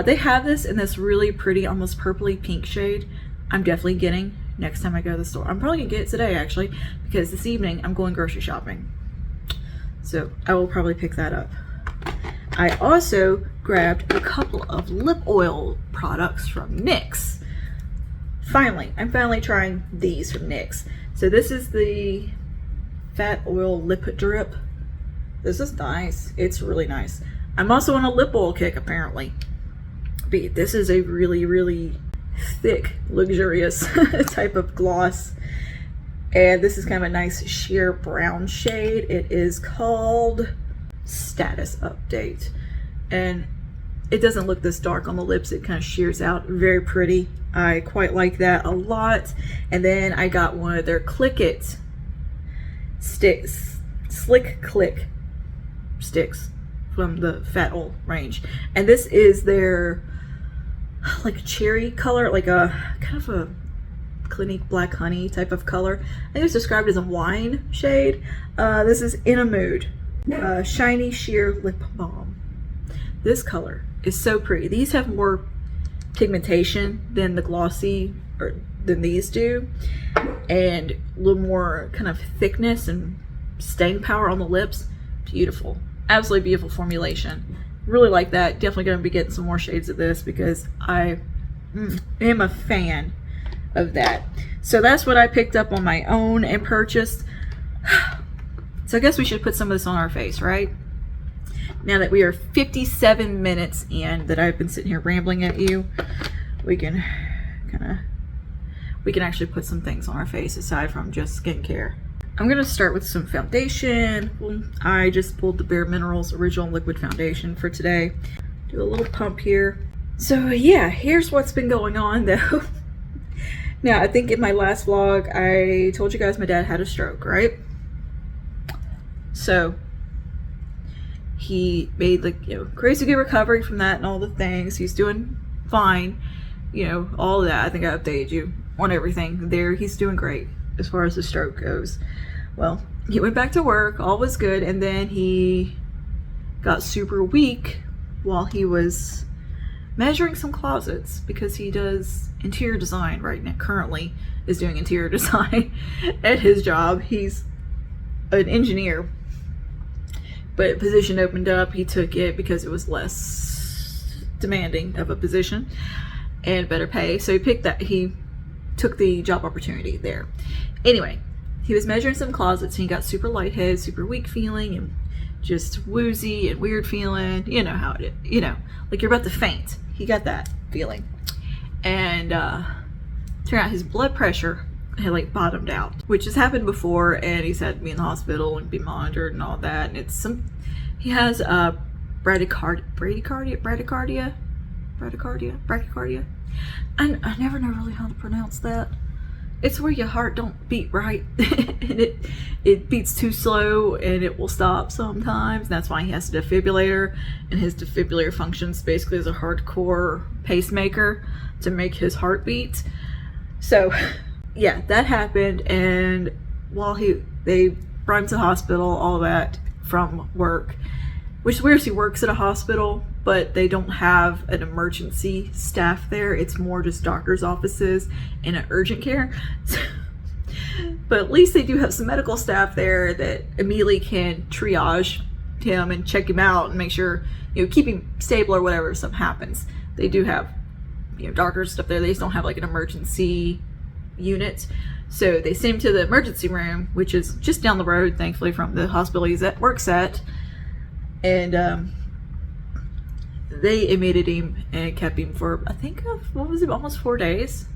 They have this in this really pretty, almost purpley pink shade. I'm definitely getting next time I go to the store. I'm probably gonna get it today actually, because this evening I'm going grocery shopping. So I will probably pick that up. I also grabbed a couple of lip oil products from NYX. I'm finally trying these from NYX. So this is the Fat Oil Lip Drip. This is nice. It's really nice. I'm also on a lip oil kick apparently. But this is a really, really thick, luxurious type of gloss. And this is kind of a nice sheer brown shade. It is called Status Update. And it doesn't look this dark on the lips. It kind of sheers out. Very pretty. I quite like that a lot. And then I got one of their Click It sticks, Slick Click sticks from the Fat Oil range. And this is their like cherry color, like a kind of a Clinique Black Honey type of color. I think it's described as a wine shade. This is In a Mood, Shiny Sheer Lip Balm. This color is so pretty. These have more pigmentation than the glossy, or than these do, and a little more kind of thickness and staying power on the lips. Beautiful, absolutely beautiful formulation. Really like that. Definitely going to be getting some more shades of this because I am a fan of that. So that's what I picked up on my own and purchased. So I guess we should put some of this on our face, right? Now that we are 57 minutes in that I've been sitting here rambling at you, we can actually put some things on our face aside from just skincare. I'm gonna start with some foundation. Well, I just pulled the Bare Minerals Original Liquid Foundation for today. Do a little pump here. So yeah, here's what's been going on though. Now, I think in my last vlog, I told you guys my dad had a stroke, right? So he made like, crazy good recovery from that and all the things. He's doing fine, all of that. I think I updated you on everything there. He's doing great as far as the stroke goes. Well, he went back to work, all was good, and then he got super weak while he was measuring some closets because he does interior design right now. Currently is doing interior design at his job. He's an engineer, but a position opened up. He took it because it was less demanding of a position and better pay. So he took the job opportunity there. Anyway, he was measuring some closets and he got super lightheaded, super weak feeling, and just woozy and weird feeling. You know how it is, like you're about to faint. He got that feeling. And turned out his blood pressure had like bottomed out, which has happened before, and he's had to be in the hospital and be monitored and all that. And he has bradycardia. I never know really how to pronounce that. It's where your heart don't beat right and it beats too slow and it will stop sometimes. That's why he has a defibrillator, and his defibrillator functions basically as a hardcore pacemaker to make his heart beat. So yeah, that happened, and while they brought him to the hospital, all that from work, which is weird. He works at a hospital, but they don't have an emergency staff there. It's more just doctor's offices and an urgent care. But at least they do have some medical staff there that immediately can triage him and check him out and make sure, keep him stable or whatever if something happens. They do have, doctors stuff there. They just don't have like an emergency unit. So they sent him to the emergency room, which is just down the road, thankfully, from the hospital he works at. And they admitted him and kept him for, I think, almost 4 days.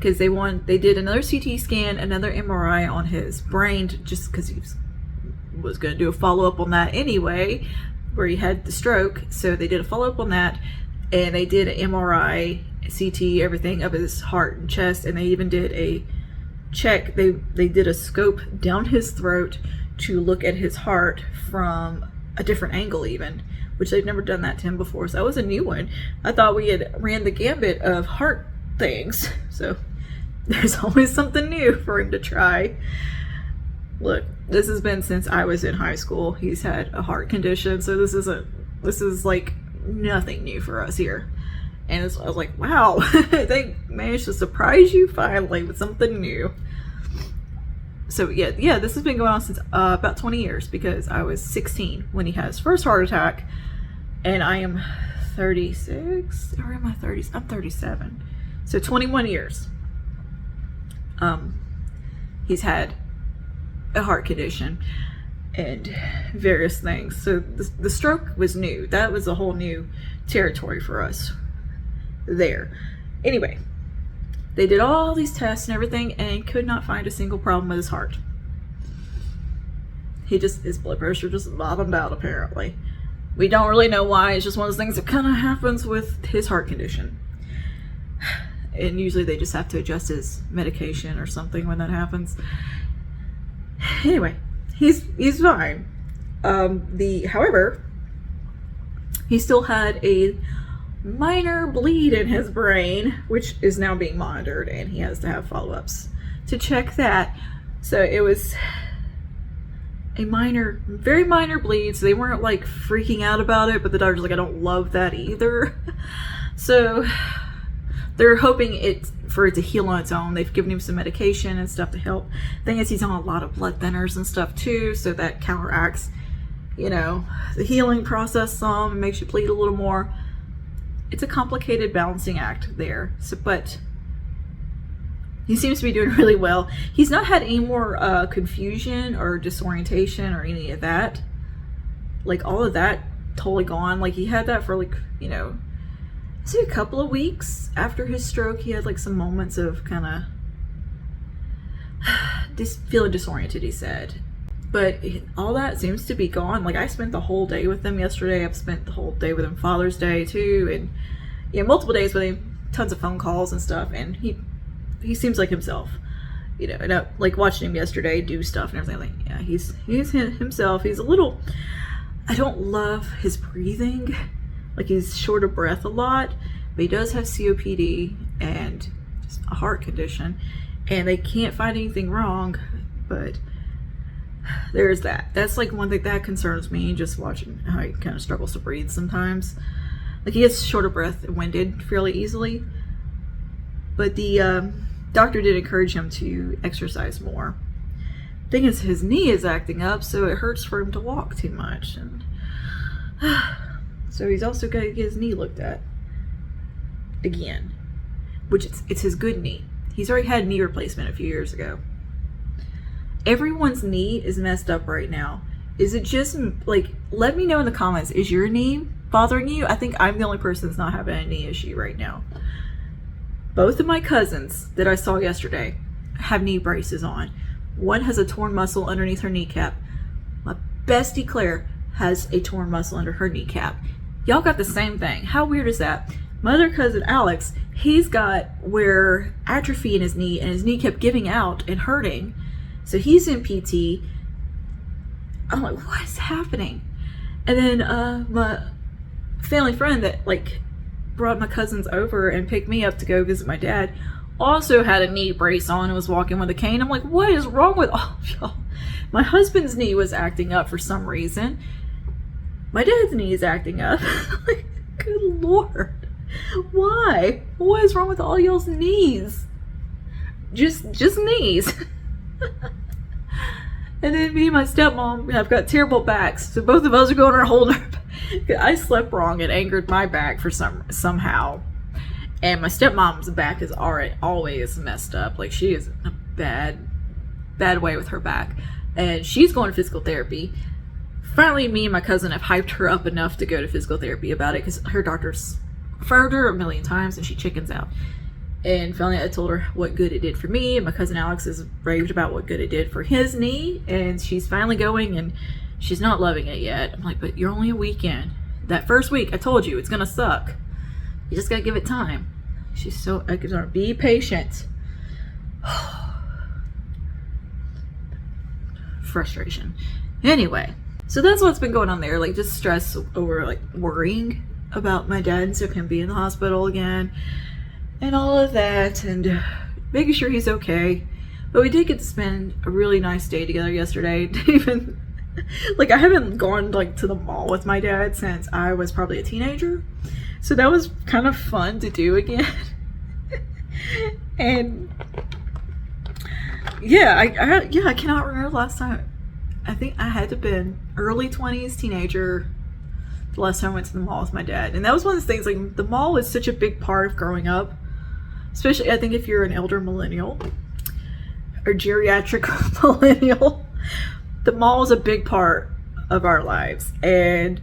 because they did another CT scan, another MRI on his brain, just because he was going to do a follow-up on that anyway, where he had the stroke. So they did a follow-up on that, and they did an MRI, CT, everything of his heart and chest, and they even did a check. They did a scope down his throat to look at his heart from a different angle even, which they've never done that to him before. So that was a new one. I thought we had ran the gambit of heart things, so there's always something new for him to try. Look, this has been since I was in high school. He's had a heart condition, so this is like nothing new for us here. And I was like, wow, they managed to surprise you finally with something new. So yeah, this has been going on since about 20 years, because I was 16 when he had his first heart attack, and I am 36, or am I 30? I'm 37. So 21 years. He's had a heart condition and various things. So the stroke was new. That was a whole new territory for us there. Anyway, they did all these tests and everything and could not find a single problem with his heart. His blood pressure just bottomed out, apparently. We don't really know why. It's just one of those things that kind of happens with his heart condition. And usually they just have to adjust his medication or something when that happens. Anyway, he's fine. However, he still had a minor bleed in his brain, which is now being monitored, and he has to have follow-ups to check that. So it was a minor, very minor bleed, so they weren't like freaking out about it, but the doctor's like, I don't love that either. So they're hoping for it to heal on its own. They've given him some medication and stuff to help. Thing is, he's on a lot of blood thinners and stuff too, so that counteracts, the healing process some, and makes you bleed a little more. It's a complicated balancing act there. So, but he seems to be doing really well. He's not had any more confusion or disorientation or any of that. Like, all of that totally gone. Like, he had that for say a couple of weeks after his stroke. He had like some moments of kind of feeling disoriented, he said. But all that seems to be gone. Like, I spent the whole day with him yesterday. I've spent the whole day with him Father's Day too, and multiple days with him, tons of phone calls and stuff, and he seems like himself. And I, like, watching him yesterday do stuff and everything, like, yeah, he's himself. He's a little, I don't love his breathing. Like, he's short of breath a lot, but he does have COPD and just a heart condition, and they can't find anything wrong, but there's that. That's like one thing that concerns me, just watching how he kind of struggles to breathe sometimes. Like, he gets short of breath and winded fairly easily, but the doctor did encourage him to exercise more. Thing is, his knee is acting up, so it hurts for him to walk too much, and so he's also got to get his knee looked at again, which it's his good knee. He's already had a knee replacement a few years ago. Everyone's knee is messed up right now. Is it just, like, let me know in the comments, is your knee bothering you? I think I'm the only person that's not having a knee issue right now. Both of my cousins that I saw yesterday have knee braces on. One has a torn muscle underneath her kneecap. My bestie Claire has a torn muscle under her kneecap. Y'all got the same thing. How weird is that? My other cousin Alex, he's got where atrophy in his knee, and his knee kept giving out and hurting. So he's in PT. I'm like, what is happening? And then my family friend that like brought my cousins over and picked me up to go visit my dad also had a knee brace on and was walking with a cane. I'm like, what is wrong with all of y'all? My husband's knee was acting up for some reason. My dad's knee is acting up. Like, good Lord. Why? What is wrong with all y'all's knees? Just knees. And then me and my stepmom have got terrible backs, so both of us are going our whole I slept wrong and angered my back for somehow, and my stepmom's back is always messed up. Like, she is a bad way with her back, and she's going to physical therapy. Finally, me and my cousin have hyped her up enough to go to physical therapy about it, because her doctor's referred her a million times and she chickens out. And finally I told her what good it did for me, and my cousin Alex is raved about what good it did for his knee, and she's finally going, and she's not loving it yet. I'm like, but you're only a week in. That first week, I told you, it's gonna suck. You just gotta give it time. She's so, I can her, be patient. Frustration. Anyway, so that's what's been going on there. Like, just stress over, like, worrying about my dad instead of him being in the hospital again. And all of that, and making sure he's okay. But we did get to spend a really nice day together yesterday. Even, like, I haven't gone, like, to the mall with my dad since I was probably a teenager. So that was kind of fun to do again. And yeah, I cannot remember the last time. I think I had to have been early 20s, teenager, the last time I went to the mall with my dad. And that was one of the things, like, the mall is such a big part of growing up. Especially, I think if you're an elder millennial or geriatric millennial, the mall is a big part of our lives. And,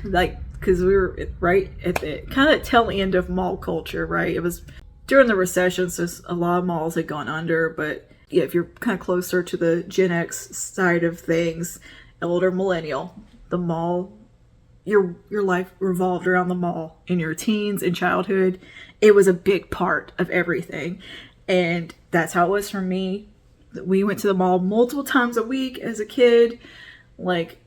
like, because we were right at the kind of tail end of mall culture, right? It was during the recession, so a lot of malls had gone under. But yeah, if you're kind of closer to the Gen X side of things, elder millennial, the mall, your life revolved around the mall in your teens and childhood. It was a big part of everything. And that's how it was for me. We went to the mall multiple times a week as a kid. Like,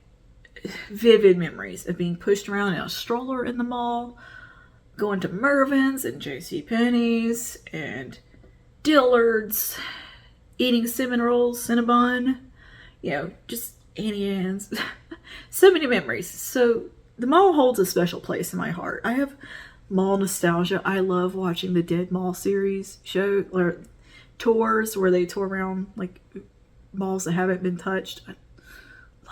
vivid memories of being pushed around in a stroller in the mall, going to Mervyn's and JCPenney's and Dillard's, eating cinnamon rolls, Cinnabon, you know, just Annie Ann's. So many memories. So the mall holds a special place in my heart. I have mall nostalgia. I love watching the Dead Mall series show or tours where they tour around like malls that haven't been touched. I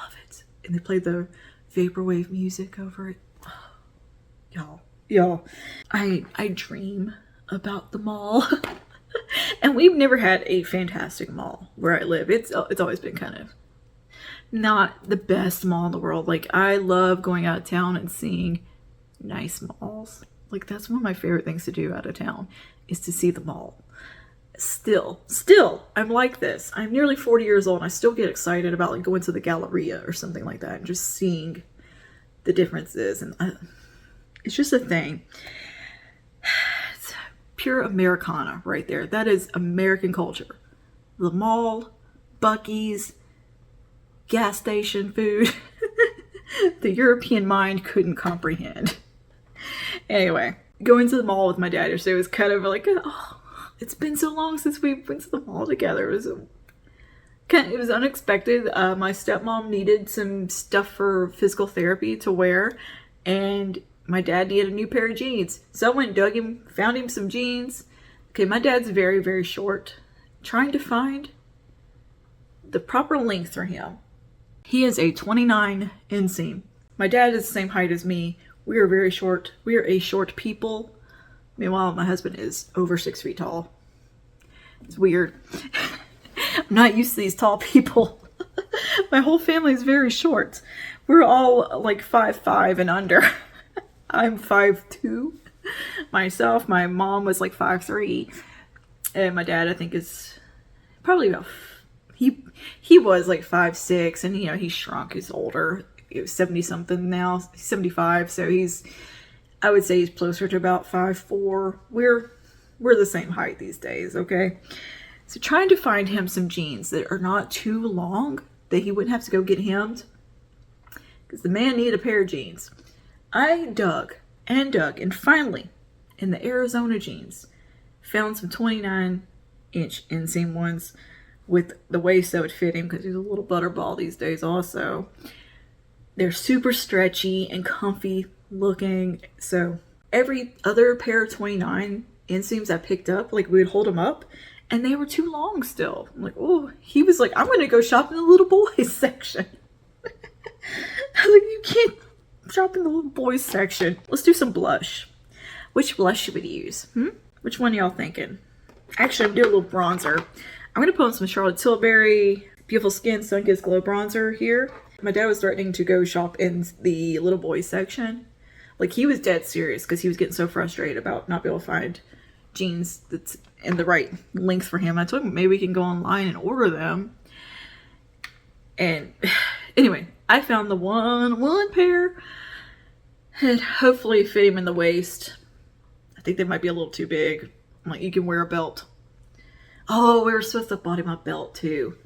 love it. And they play the vaporwave music over it. Y'all, I dream about the mall. And we've never had a fantastic mall where I live. It's always been kind of not the best mall in the world. Like, I love going out of town and seeing nice malls. Like, that's one of my favorite things to do out of town, is to see the mall. Still, I'm like this. I'm nearly 40 years old and I still get excited about, like, going to the Galleria or something like that and just seeing the differences. And it's just a thing. It's pure Americana right there. That is American culture. The mall, Buc-ee's, gas station food. The European mind couldn't comprehend. Anyway, going to the mall with my dad yesterday was kind of like, oh, it's been so long since we went to the mall together. It was unexpected. My stepmom needed some stuff for physical therapy to wear, and my dad needed a new pair of jeans. So I went and found him some jeans. Okay, my dad's very, very short. Trying to find the proper length for him. He is a 29 inseam. My dad is the same height as me. We are very short. We are a short people. Meanwhile, my husband is over 6 feet tall. It's weird. I'm not used to these tall people. My whole family is very short. We're all like 5'5" and under. I'm 5'2". Myself, my mom was like 5'3", and my dad I think is probably about he was like 5'6", and you know, he's shrunk. He's older. He was 70 something now, 75. So I would say he's closer to about 5'4". We're the same height these days, okay? So trying to find him some jeans that are not too long, that he wouldn't have to go get hemmed, because the man needed a pair of jeans. I dug, and finally, in the Arizona jeans, found some 29-inch inseam ones with the waist that would fit him, because he's a little butterball these days also. They're super stretchy and comfy looking. So every other pair of 29 inseams I picked up, like, we would hold them up, and they were too long still. I'm like, oh, he was like, I'm going to go shop in the little boys section. I was like, you can't shop in the little boys section. Let's do some blush. Which blush should we use? Which one y'all thinking? Actually, I'm doing a little bronzer. I'm going to put on some Charlotte Tilbury Beautiful Skin Sun Kissed Glow bronzer here. My dad was threatening to go shop in the little boys section. Like, he was dead serious because he was getting so frustrated about not being able to find jeans that's in the right length for him. I told him maybe we can go online and order them. And anyway, I found the one pair that hopefully fit him in the waist. I think they might be a little too big. I'm like, you can wear a belt. Oh, we were supposed to have bought him a belt too.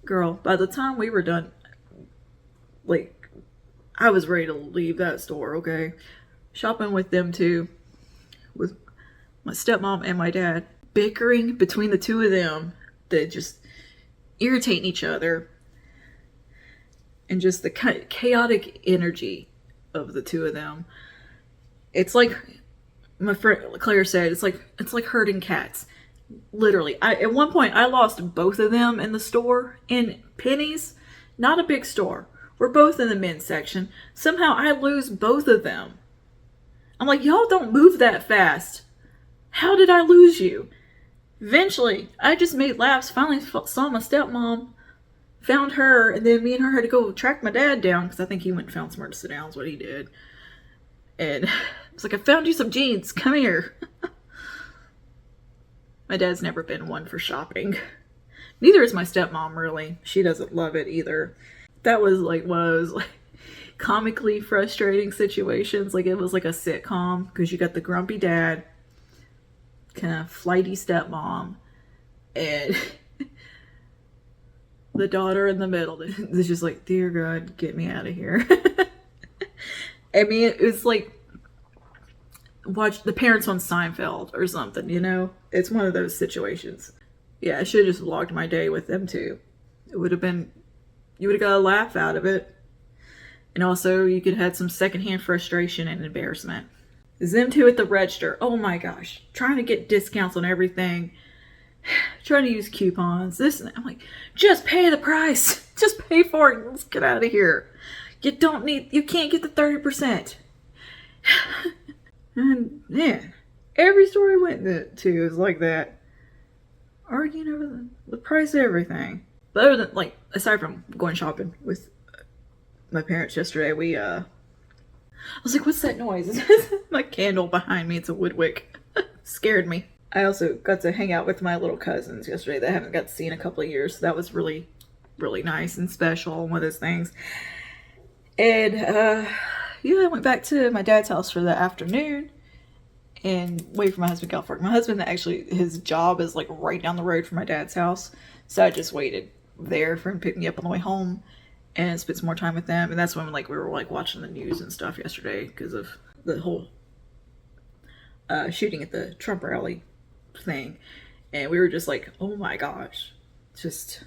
Girl, by the time we were done, like, I was ready to leave that store, okay? Shopping with them too. With my stepmom and my dad. Bickering between the two of them. They just irritating each other. And just the chaotic energy of the two of them. It's like my friend Claire said, it's like herding cats. Literally. At one point I lost both of them in the store in Penny's. Not a big store. We're both in the men's section. Somehow I lose both of them. I'm like, y'all don't move that fast. How did I lose you? Eventually, I just made laps. Finally saw my stepmom. Found her. And then me and her had to go track my dad down. Because I think he went and found somewhere to sit down is what he did. And I was like, I found you some jeans. Come here. My dad's never been one for shopping. Neither is my stepmom, really. She doesn't love it either. That was like one of those comically frustrating situations. Like, it was like a sitcom. Because you got the grumpy dad. Kind of flighty stepmom. And the daughter in the middle. It's just like, dear God, get me out of here. I mean, it was like, watch the parents on Seinfeld or something, you know? It's one of those situations. Yeah, I should have just vlogged my day with them too. It would have been, you would have got a laugh out of it. And also, you could have had some secondhand frustration and embarrassment. Them two at the register. Oh my gosh. Trying to get discounts on everything. Trying to use coupons. This and that. I'm like, just pay the price. Just pay for it. Let's get out of here. You can't get the 30%. And man, every store I went to is like that. Arguing over the price of everything. But other than, like, aside from going shopping with my parents yesterday, I was like, what's that noise? My candle behind me. It's a wood wick. Scared me. I also got to hang out with my little cousins yesterday that I haven't got to see in a couple of years. So that was really, really nice and special. One of those things. And, yeah, I went back to my dad's house for the afternoon and waited for my husband to get off work. My husband, actually, his job is like right down the road from my dad's house. So I just waited there for him to pick me up on the way home and spent some more time with them. And that's when we were watching the news and stuff yesterday because of the whole shooting at the Trump rally thing. And we were just like, oh my gosh. Just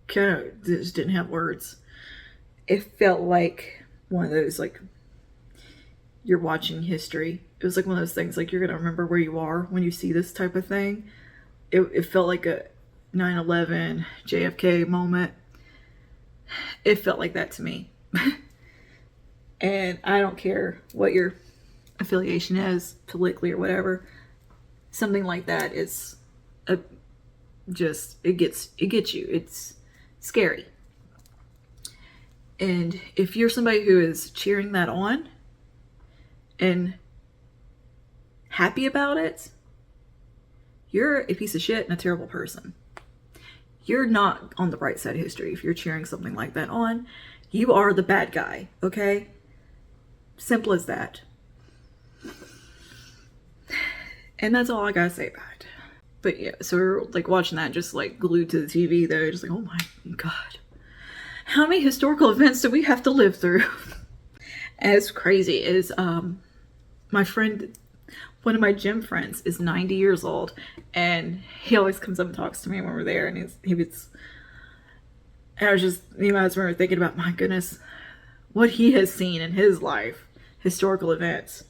didn't have words. It felt like one of those, like, you're watching history. It was like one of those things, like, you're gonna remember where you are when you see this type of thing. It felt like a 9/11 JFK moment. It felt like that to me. And I don't care what your affiliation is politically or whatever. Something like that is it gets you. It's scary. And if you're somebody who is cheering that on and happy about it, you're a piece of shit and a terrible person. You're not on the right side of history if you're cheering something like that on. You are the bad guy, okay? Simple as that. And that's all I gotta say about it. But yeah, so we're like watching that, just like glued to the TV though, just like, oh my God. How many historical events do we have to live through? As crazy as my friend, one of my gym friends is 90 years old, and he always comes up and talks to me when we're there, and I was just, I remember thinking about, my goodness, what he has seen in his life, historical events.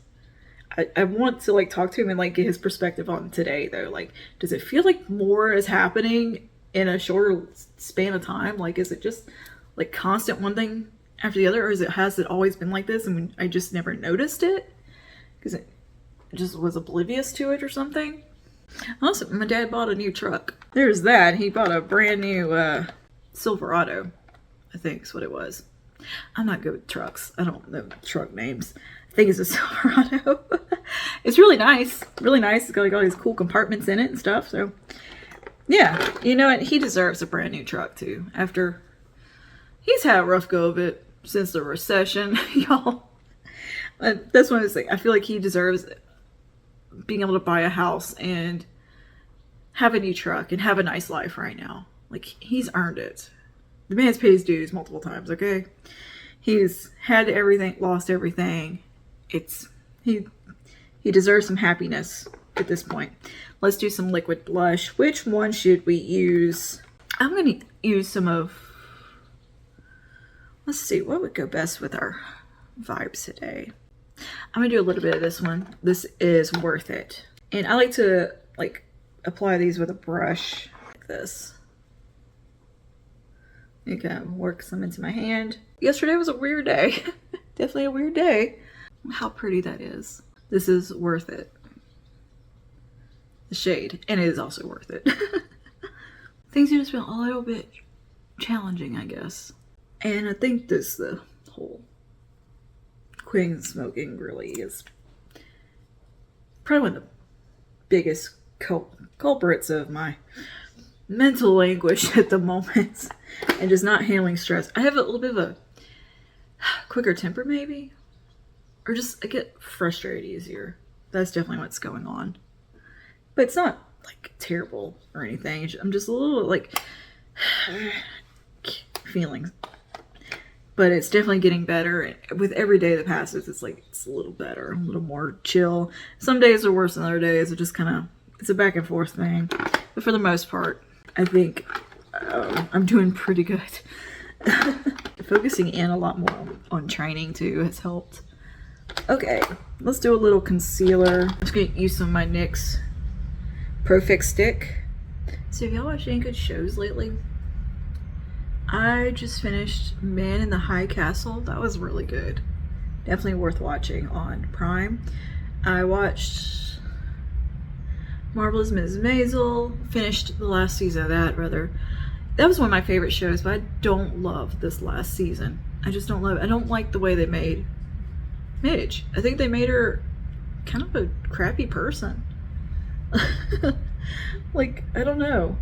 I want to like talk to him and like get his perspective on today though. Like, does it feel like more is happening in a shorter span of time? Like, is it just like constant one thing after the other, or has it always been like this and I just never noticed it because it just was oblivious to it or something? Also, my dad bought a new truck. There's that. He bought a brand new Silverado, I think is what it was. I'm not good with trucks. I don't know truck names. I think it's a Silverado. It's really nice. Really nice. It's got like all these cool compartments in it and stuff. So yeah, you know what? He deserves a brand new truck too. After he's had a rough go of it since the recession, y'all. That's what I was saying. I feel like he deserves being able to buy a house and have a new truck and have a nice life right now. Like, he's earned it. The man's paid his dues multiple times, okay? He's had everything, lost everything. He deserves some happiness at this point. Let's do some liquid blush. Which one should we use? I'm going to use some of... Let's see, what would go best with our vibes today? I'm going to do a little bit of this one. This is Worth It. And I like to, like, apply these with a brush like this. You can work some into my hand. Yesterday was a weird day. Definitely a weird day. How pretty that is. This is Worth It. The shade. And it is also worth it. Things have just been a little bit challenging, I guess. And I think this, the whole quitting smoking really is probably one of the biggest culprits of my mental anguish at the moment. And just not handling stress. I have a little bit of a quicker temper maybe. Or just I get frustrated easier. That's definitely what's going on. But it's not like terrible or anything. I'm just a little like feelings. But it's definitely getting better. With every day that passes, it's like it's a little better, a little more chill. Some days are worse than other days. It just kind of, it's a back and forth thing. But for the most part, I think I'm doing pretty good. Focusing in a lot more on training too has helped. Okay, let's do a little concealer. I'm just going to use some of my NYX Pro Fix Stick. So have y'all watched any good shows lately? I just finished Man in the High Castle. That was really good. Definitely worth watching on Prime. I watched Marvelous Mrs. Maisel. Finished the last season of that, rather. That was one of my favorite shows, but I don't love this last season. I just don't love it. I don't like the way they made Midge. I think they made her kind of a crappy person. Like, I don't know.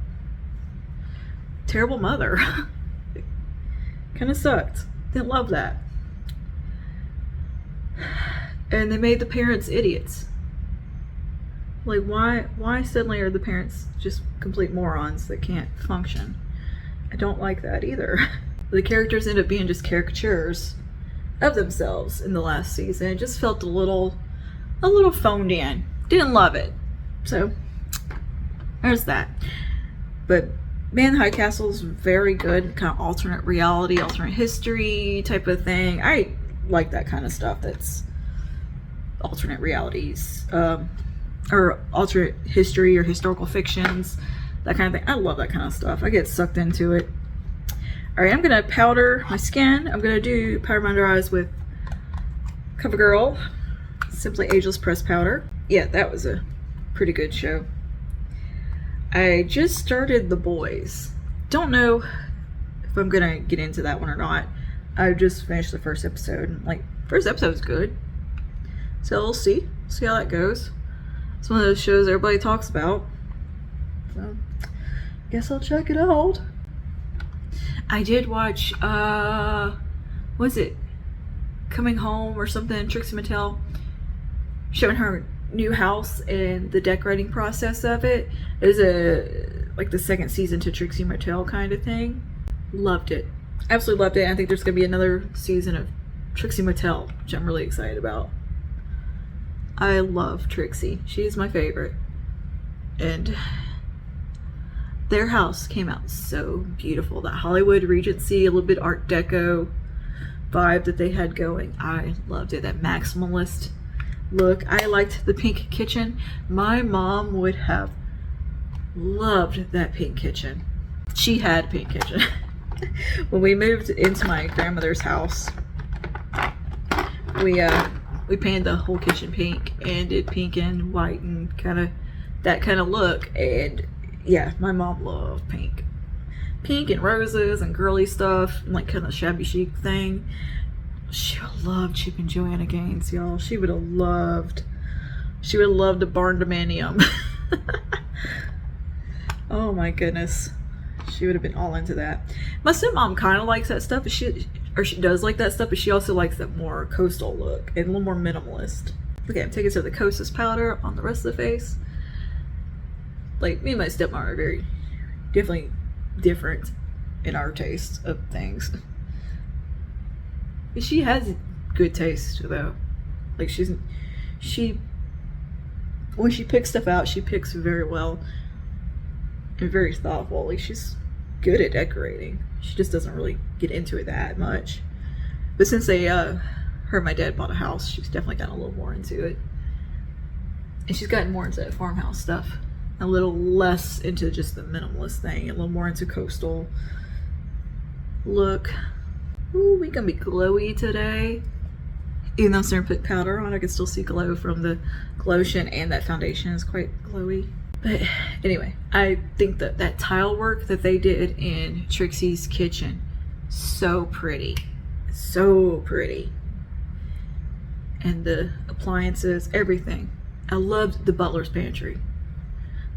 Terrible mother. Kind of sucked. Didn't love that. And they made the parents idiots. Like, why suddenly are the parents just complete morons that can't function? I don't like that either. The characters end up being just caricatures of themselves in the last season. It just felt a little phoned in. Didn't love it. So, there's that. But Man in the High Castle is very good. Kind of alternate reality, alternate history type of thing. I like that kind of stuff that's alternate realities. Or alternate history or historical fictions. That kind of thing. I love that kind of stuff. I get sucked into it. Alright, I'm going to powder my skin. I'm going to do powder my under eyes with CoverGirl Simply Ageless Pressed Powder. Yeah, that was a pretty good show. I just started The Boys. Don't know if I'm going to get into that one or not. I just finished the first episode. Like, first episode's good. So we'll see. See how that goes. It's one of those shows everybody talks about. So, guess I'll check it out. I did watch, was it Coming Home or something? Trixie Mattel showing her new house and the decorating process of it. It was like the second season to Trixie Mattel kind of thing. Loved it. Absolutely loved it. I think there's going to be another season of Trixie Mattel, which I'm really excited about. I love Trixie. She's my favorite. And their house came out so beautiful. That Hollywood Regency, a little bit Art Deco vibe that they had going. I loved it. That maximalist look. I liked the pink kitchen. My mom would have loved that pink kitchen. She had a pink kitchen. When we moved into my grandmother's house, we painted the whole kitchen pink and did pink and white and kind of that kind of look. And yeah, my mom loved pink. Pink and roses and girly stuff and like kind of shabby chic thing. She would have loved Chip and Joanna Gaines, y'all. She would have loved the barn dominium. Oh my goodness. She would have been all into that. My stepmom kind of likes that stuff, but she does like that stuff, but she also likes that more coastal look and a little more minimalist. Okay, I'm taking some of the Kosas powder on the rest of the face. Like, me and my stepmom are very definitely different in our taste of things. But she has good taste though. Like, when she picks stuff out, she picks very well and very thoughtful. Like, she's good at decorating. She just doesn't really get into it that much. But since her and my dad bought a house, she's definitely gotten a little more into it. And she's gotten more into that farmhouse stuff. A little less into just the minimalist thing. A little more into coastal look. Ooh, we gonna be glowy today. Even though I'm starting to put powder on, I can still see glow from the lotion, and that foundation is quite glowy. But anyway, I think that that tile work that they did in Trixie's kitchen, so pretty. So pretty. And the appliances, everything. I loved the butler's pantry.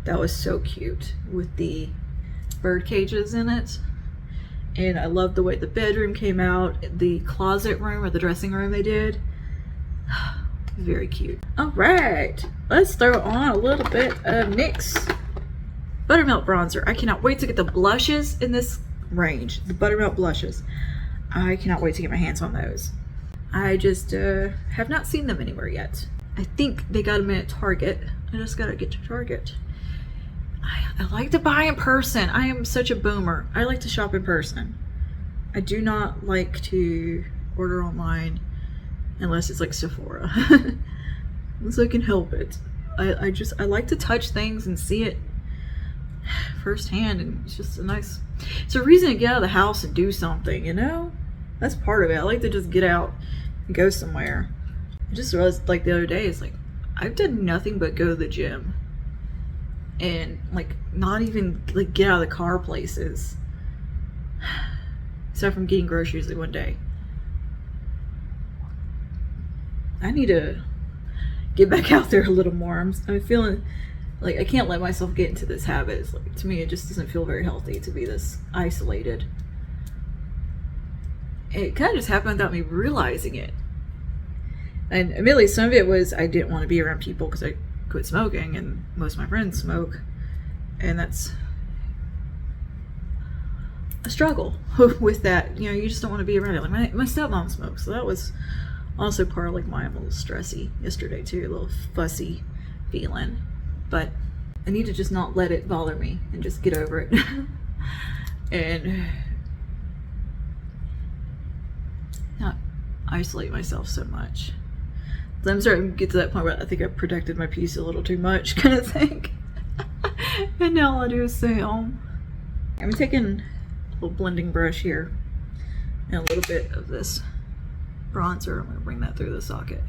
That was so cute with the bird cages in it. And I loved the way the bedroom came out, the closet room or the dressing room they did. Very cute. All right, let's throw on a little bit of NYX Buttermilk Bronzer. I cannot wait to get the blushes in this range, the Buttermilk blushes. I cannot wait to get my hands on those. I just have not seen them anywhere yet. I think they got them in at Target. I just gotta get to Target. I like to buy in person. I am such a boomer. I like to shop in person. I do not like to order online unless it's like Sephora. Unless I can help it. I like to touch things and see it firsthand, and it's just it's a reason to get out of the house and do something, you know? That's part of it. I like to just get out and go somewhere. I just realized, like, the other day, it's like, I've done nothing but go to the gym. And, like, not even, like, get out of the car places. Except from getting groceries like one day. I need to get back out there a little more. I'm feeling like I can't let myself get into this habit. It's like, to me, it just doesn't feel very healthy to be this isolated. It kind of just happened without me realizing it. And admittedly, some of it was I didn't want to be around people because I quit smoking, and most of my friends smoke, and that's a struggle with that. You know, you just don't want to be around it. Like my stepmom smokes, so that was also part of, like, why I'm a little stressy yesterday too, a little fussy feeling. But I need to just not let it bother me and just get over it. And not isolate myself so much. So I'm starting to get to that point where I think I've protected my peace a little too much, kind of thing. And now all I do is stay home. I'm taking a little blending brush here and a little bit of this bronzer. I'm going to bring that through the socket.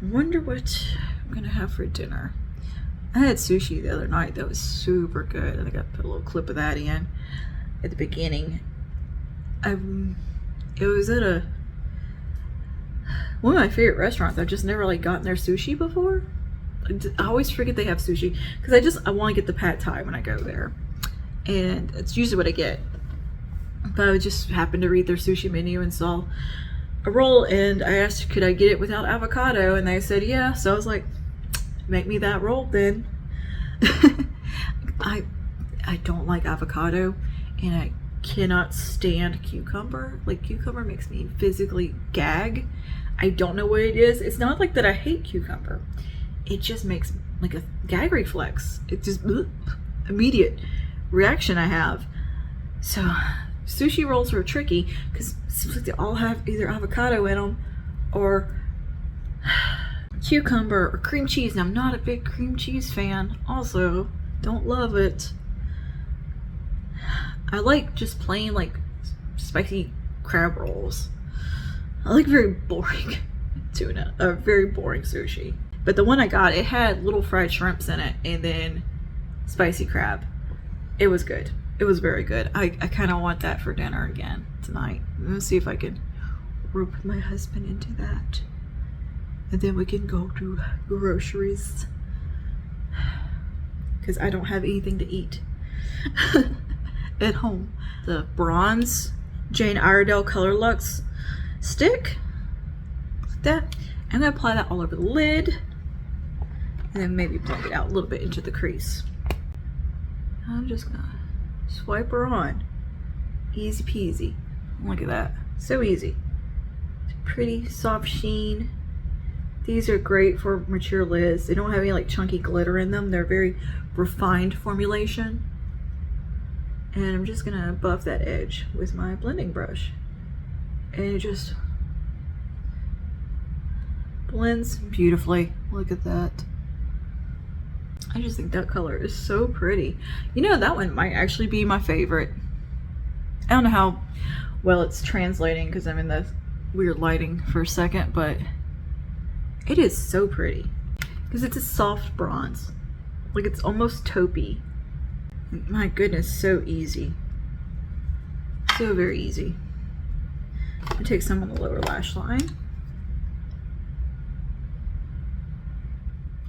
I wonder what I'm going to have for dinner. I had sushi the other night that was super good. I think I put a little clip of that in at the beginning. It was at one of my favorite restaurants. I've just never, like, gotten their sushi before. I always forget they have sushi because I want to get the pad thai when I go there, and it's usually what I get. But I just happened to read their sushi menu and saw a roll, and I asked, could I get it without avocado, and they said yeah. So I was like, make me that roll then. I don't like avocado, and I cannot stand cucumber. Like, cucumber makes me physically gag. I don't know what it is. It's not like that I hate cucumber. It just makes like a gag reflex. It's just immediate reaction I have. So sushi rolls were tricky because it seems like they all have either avocado in them or cucumber or cream cheese. And I'm not a big cream cheese fan. Also, don't love it. I like just plain, like, spicy crab rolls. I like very boring tuna, very boring sushi. But the one I got, it had little fried shrimps in it and then spicy crab. It was good. It was very good. I kind of want that for dinner again tonight. I'm gonna see if I can rope my husband into that. And then we can go to groceries. Because I don't have anything to eat at home. The bronze Jane Iredale Color Luxe stick. Like that. I'm going to apply that all over the lid. And then maybe blend it out a little bit into the crease. I'm just going to swipe her on. Easy peasy. Look at that. So easy. It's a pretty soft sheen. These are great for mature lids. They don't have any like chunky glitter in them. They're very refined formulation. And I'm just gonna buff that edge with my blending brush. And it just blends beautifully. Look at that. I just think that color is so pretty. You know, that one might actually be my favorite. I don't know how well it's translating because I'm in the weird lighting for a second, but it is so pretty because it's a soft bronze. Like it's almost taupey. My goodness, so easy. So very easy. I take some on the lower lash line.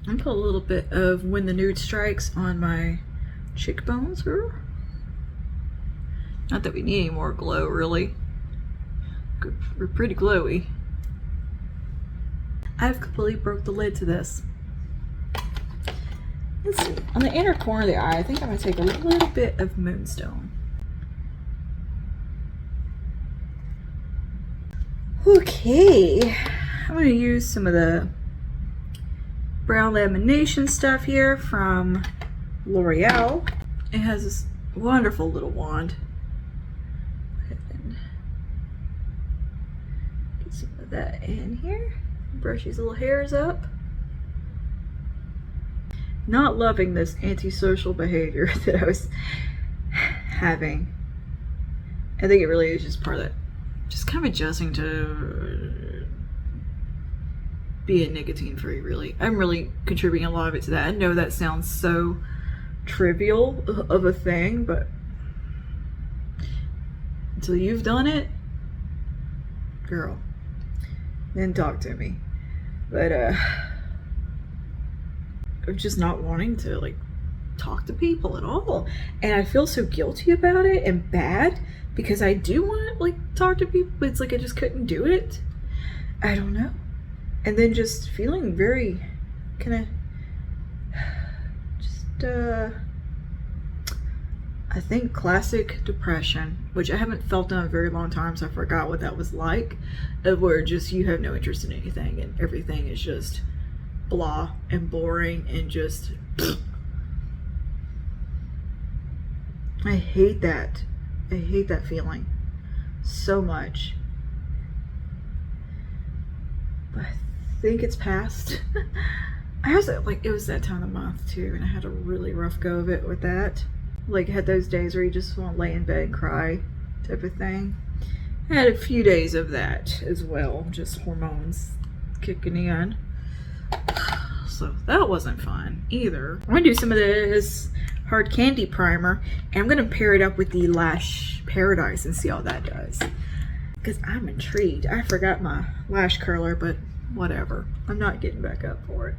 And put a little bit of When the Nude Strikes on my cheekbones. Not that we need any more glow, really. We're pretty glowy. I've completely broke the lid to this. Let's see. On the inner corner of the eye, I think I'm going to take a little bit of Moonstone. Okay. I'm going to use some of the brown lamination stuff here from L'Oreal. It has this wonderful little wand. Get some of that in here. Brush these little hairs up. Not loving this antisocial behavior that I was having. I think it really is just part of that. Just kind of adjusting to being nicotine free, really. I'm really contributing a lot of it to that. I know that sounds so trivial of a thing, but until you've done it, girl, then talk to me. But I'm just not wanting to like talk to people at all, and I feel so guilty about it and bad because I do want to like talk to people, but it's like I just couldn't do it. I don't know. And then just feeling very kind of just I think classic depression, which I haven't felt in a very long time, so I forgot what that was like, of where just you have no interest in anything and everything is just blah and boring and just I hate that. I hate that feeling so much. But I think it's past. I also, like, it was that time of the month too, and I had a really rough go of it with that. Like, I had those days where you just want to lay in bed and cry type of thing. I had a few days of that as well, just hormones kicking in. So that wasn't fun either. I'm gonna do some of this hard candy primer, and I'm gonna pair it up with the Lash Paradise and see how that does. Because I'm intrigued. I forgot my lash curler, but whatever. I'm not getting back up for it.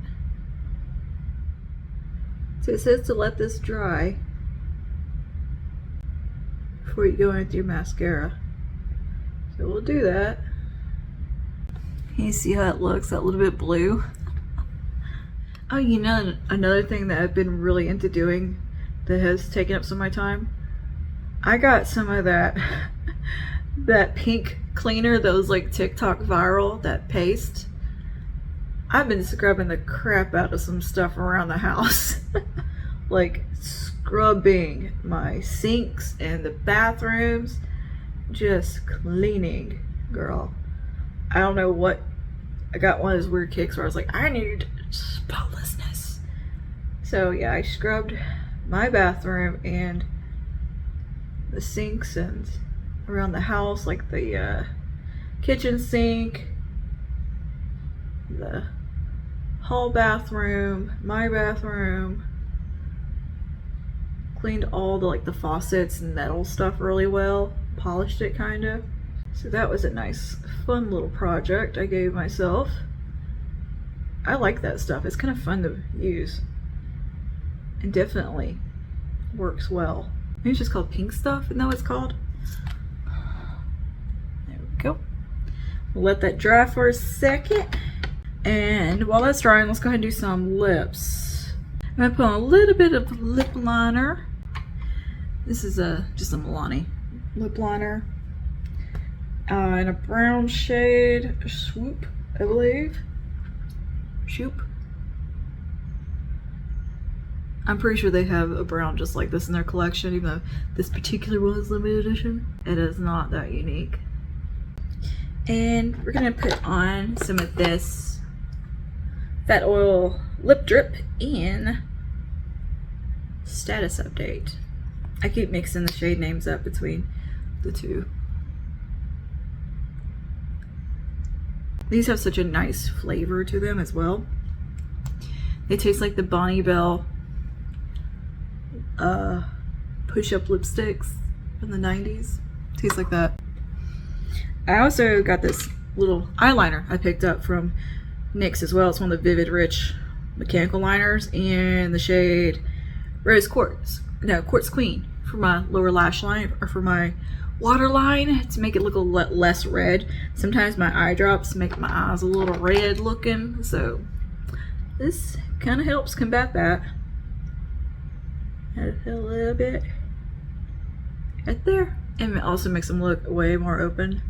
So it says to let this dry before you go in with your mascara. So we'll do that. Can you see how it looks, that little bit blue? Oh, you know, another thing that I've been really into doing that has taken up some of my time? I got some of that that pink cleaner that was like TikTok viral, that paste. I've been scrubbing the crap out of some stuff around the house. Like scrubbing my sinks and the bathrooms. Just cleaning, girl. I don't know what, I got one of those weird kicks where I was like, I need spotlessness. So yeah, I scrubbed my bathroom and the sinks and around the house, like the kitchen sink, the hall bathroom, my bathroom. Cleaned all the like the faucets and metal stuff really well, polished it kind of. So that was a nice, fun little project I gave myself. I like that stuff. It's kind of fun to use. And definitely works well. Maybe it's just called pink stuff. Isn't that what it's called? There we go. We'll let that dry for a second. And while that's drying, let's go ahead and do some lips. I'm going to put on a little bit of lip liner. This is just a Milani lip liner. In a brown shade, Swoop, I believe. Shoop. I'm pretty sure they have a brown just like this in their collection, even though this particular one is limited edition. It is not that unique. And we're gonna put on some of this Fat Oil Lip Drip in Status Update. I keep mixing the shade names up between the two. These have such a nice flavor to them as well. They taste like the Bonnie Bell push-up lipsticks from the 90s. Tastes like that. I also got this little eyeliner I picked up from NYX as well. It's one of the Vivid Rich mechanical liners in the shade Rose Quartz. No, Quartz Queen for my lower lash line or for my waterline to make it look a lot less red. Sometimes my eye drops make my eyes a little red looking, so this kind of helps combat that. Add a little bit right there, and it also makes them look way more open.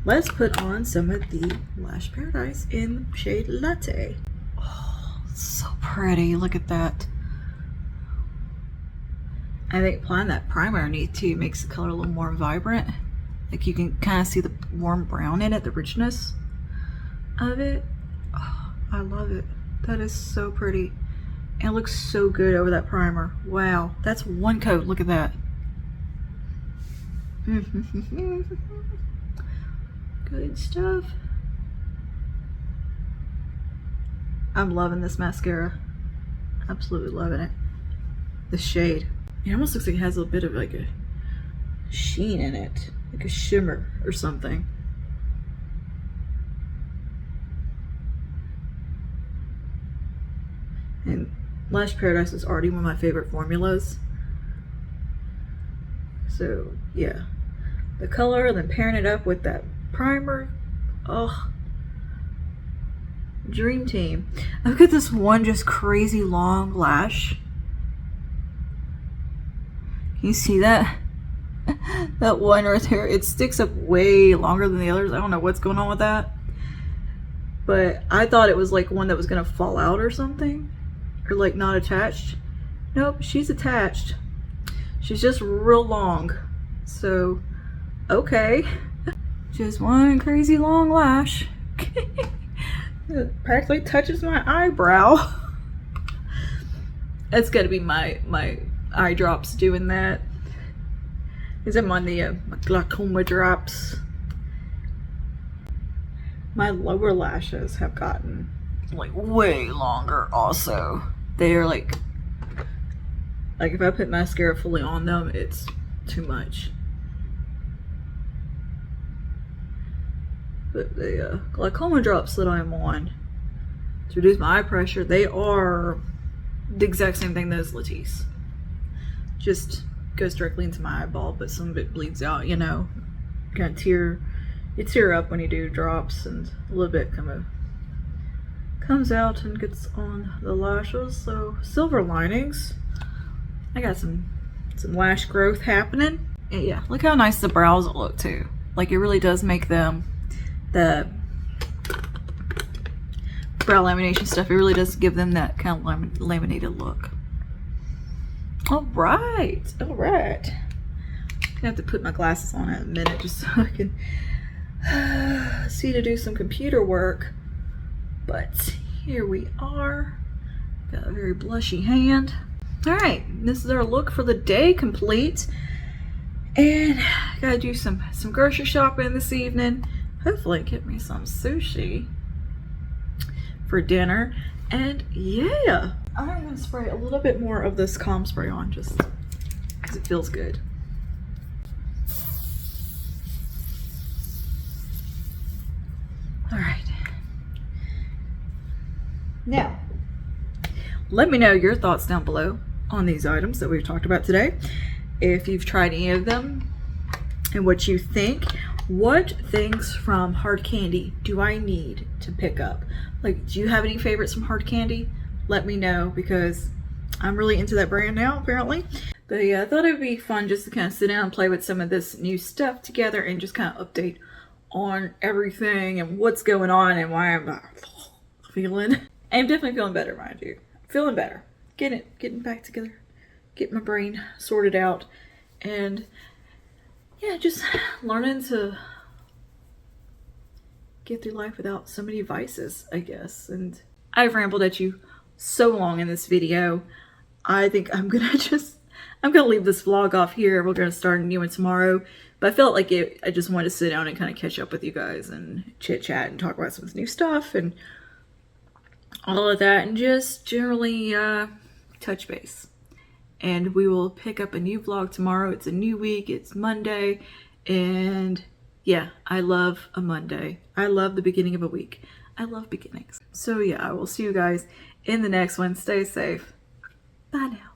Let's put on some of the Lash Paradise in shade Latte. Oh, so pretty. Look at that. I think applying that primer underneath too makes the color a little more vibrant. Like you can kind of see the warm brown in it, the richness of it. Oh, I love it. That is so pretty. And it looks so good over that primer. Wow, that's one coat. Look at that. Good stuff. I'm loving this mascara. Absolutely loving it. The shade. It almost looks like it has a bit of like a sheen in it, like a shimmer or something. And Lash Paradise is already one of my favorite formulas. So yeah, the color, then pairing it up with that primer, oh, dream team. Look at this one just crazy long lash. Can you see that? That one right there, it sticks up way longer than the others. I don't know what's going on with that. But I thought it was like one that was gonna fall out or something. Or like not attached. Nope, she's attached. She's just real long. So, okay. Just one crazy long lash. It practically touches my eyebrow. That's gotta be my eye drops doing that. Because I'm on the glaucoma drops. My lower lashes have gotten like way longer also. They are like if I put mascara fully on them, it's too much. But the glaucoma drops that I'm on to reduce my eye pressure, they are the exact same thing as Latisse. Just goes directly into my eyeball, but some of it bleeds out, you know. Kind of you tear up when you do drops, and a little bit kind of comes out and gets on the lashes. So silver linings. I got some lash growth happening. And yeah, look how nice the brows look too. Like it really does make them, the brow lamination stuff, it really does give them that kind of laminated look. All right. I'm gonna have to put my glasses on in a minute just so I can see to do some computer work. But here we are. Got a very blushy hand. All right, this is our look for the day complete. And gotta do some grocery shopping this evening. Hopefully get me some sushi for dinner. And yeah, I'm gonna spray a little bit more of this calm spray on just because it feels good. Now, let me know your thoughts down below on these items that we've talked about today. If you've tried any of them and what you think. What things from Hard Candy do I need to pick up? Like, do you have any favorites from Hard Candy? Let me know, because I'm really into that brand now, apparently. But yeah, I thought it would be fun just to kind of sit down and play with some of this new stuff together and just kind of update on everything and what's going on and why I'm feeling. I'm definitely feeling better, mind you. Feeling better. Getting back together. Getting my brain sorted out. And yeah, just learning to get through life without so many vices, I guess. And I've rambled at you so long in this video. I think I'm gonna leave this vlog off here. We're gonna start a new one tomorrow. But I felt like I just wanted to sit down and kind of catch up with you guys and chit chat and talk about some new stuff and all of that, and just generally touch base. And we will pick up a new vlog tomorrow. It's a new week. It's Monday. And yeah, I love a Monday. I love the beginning of a week. I love beginnings. So yeah, I will see you guys in the next one. Stay safe. Bye now.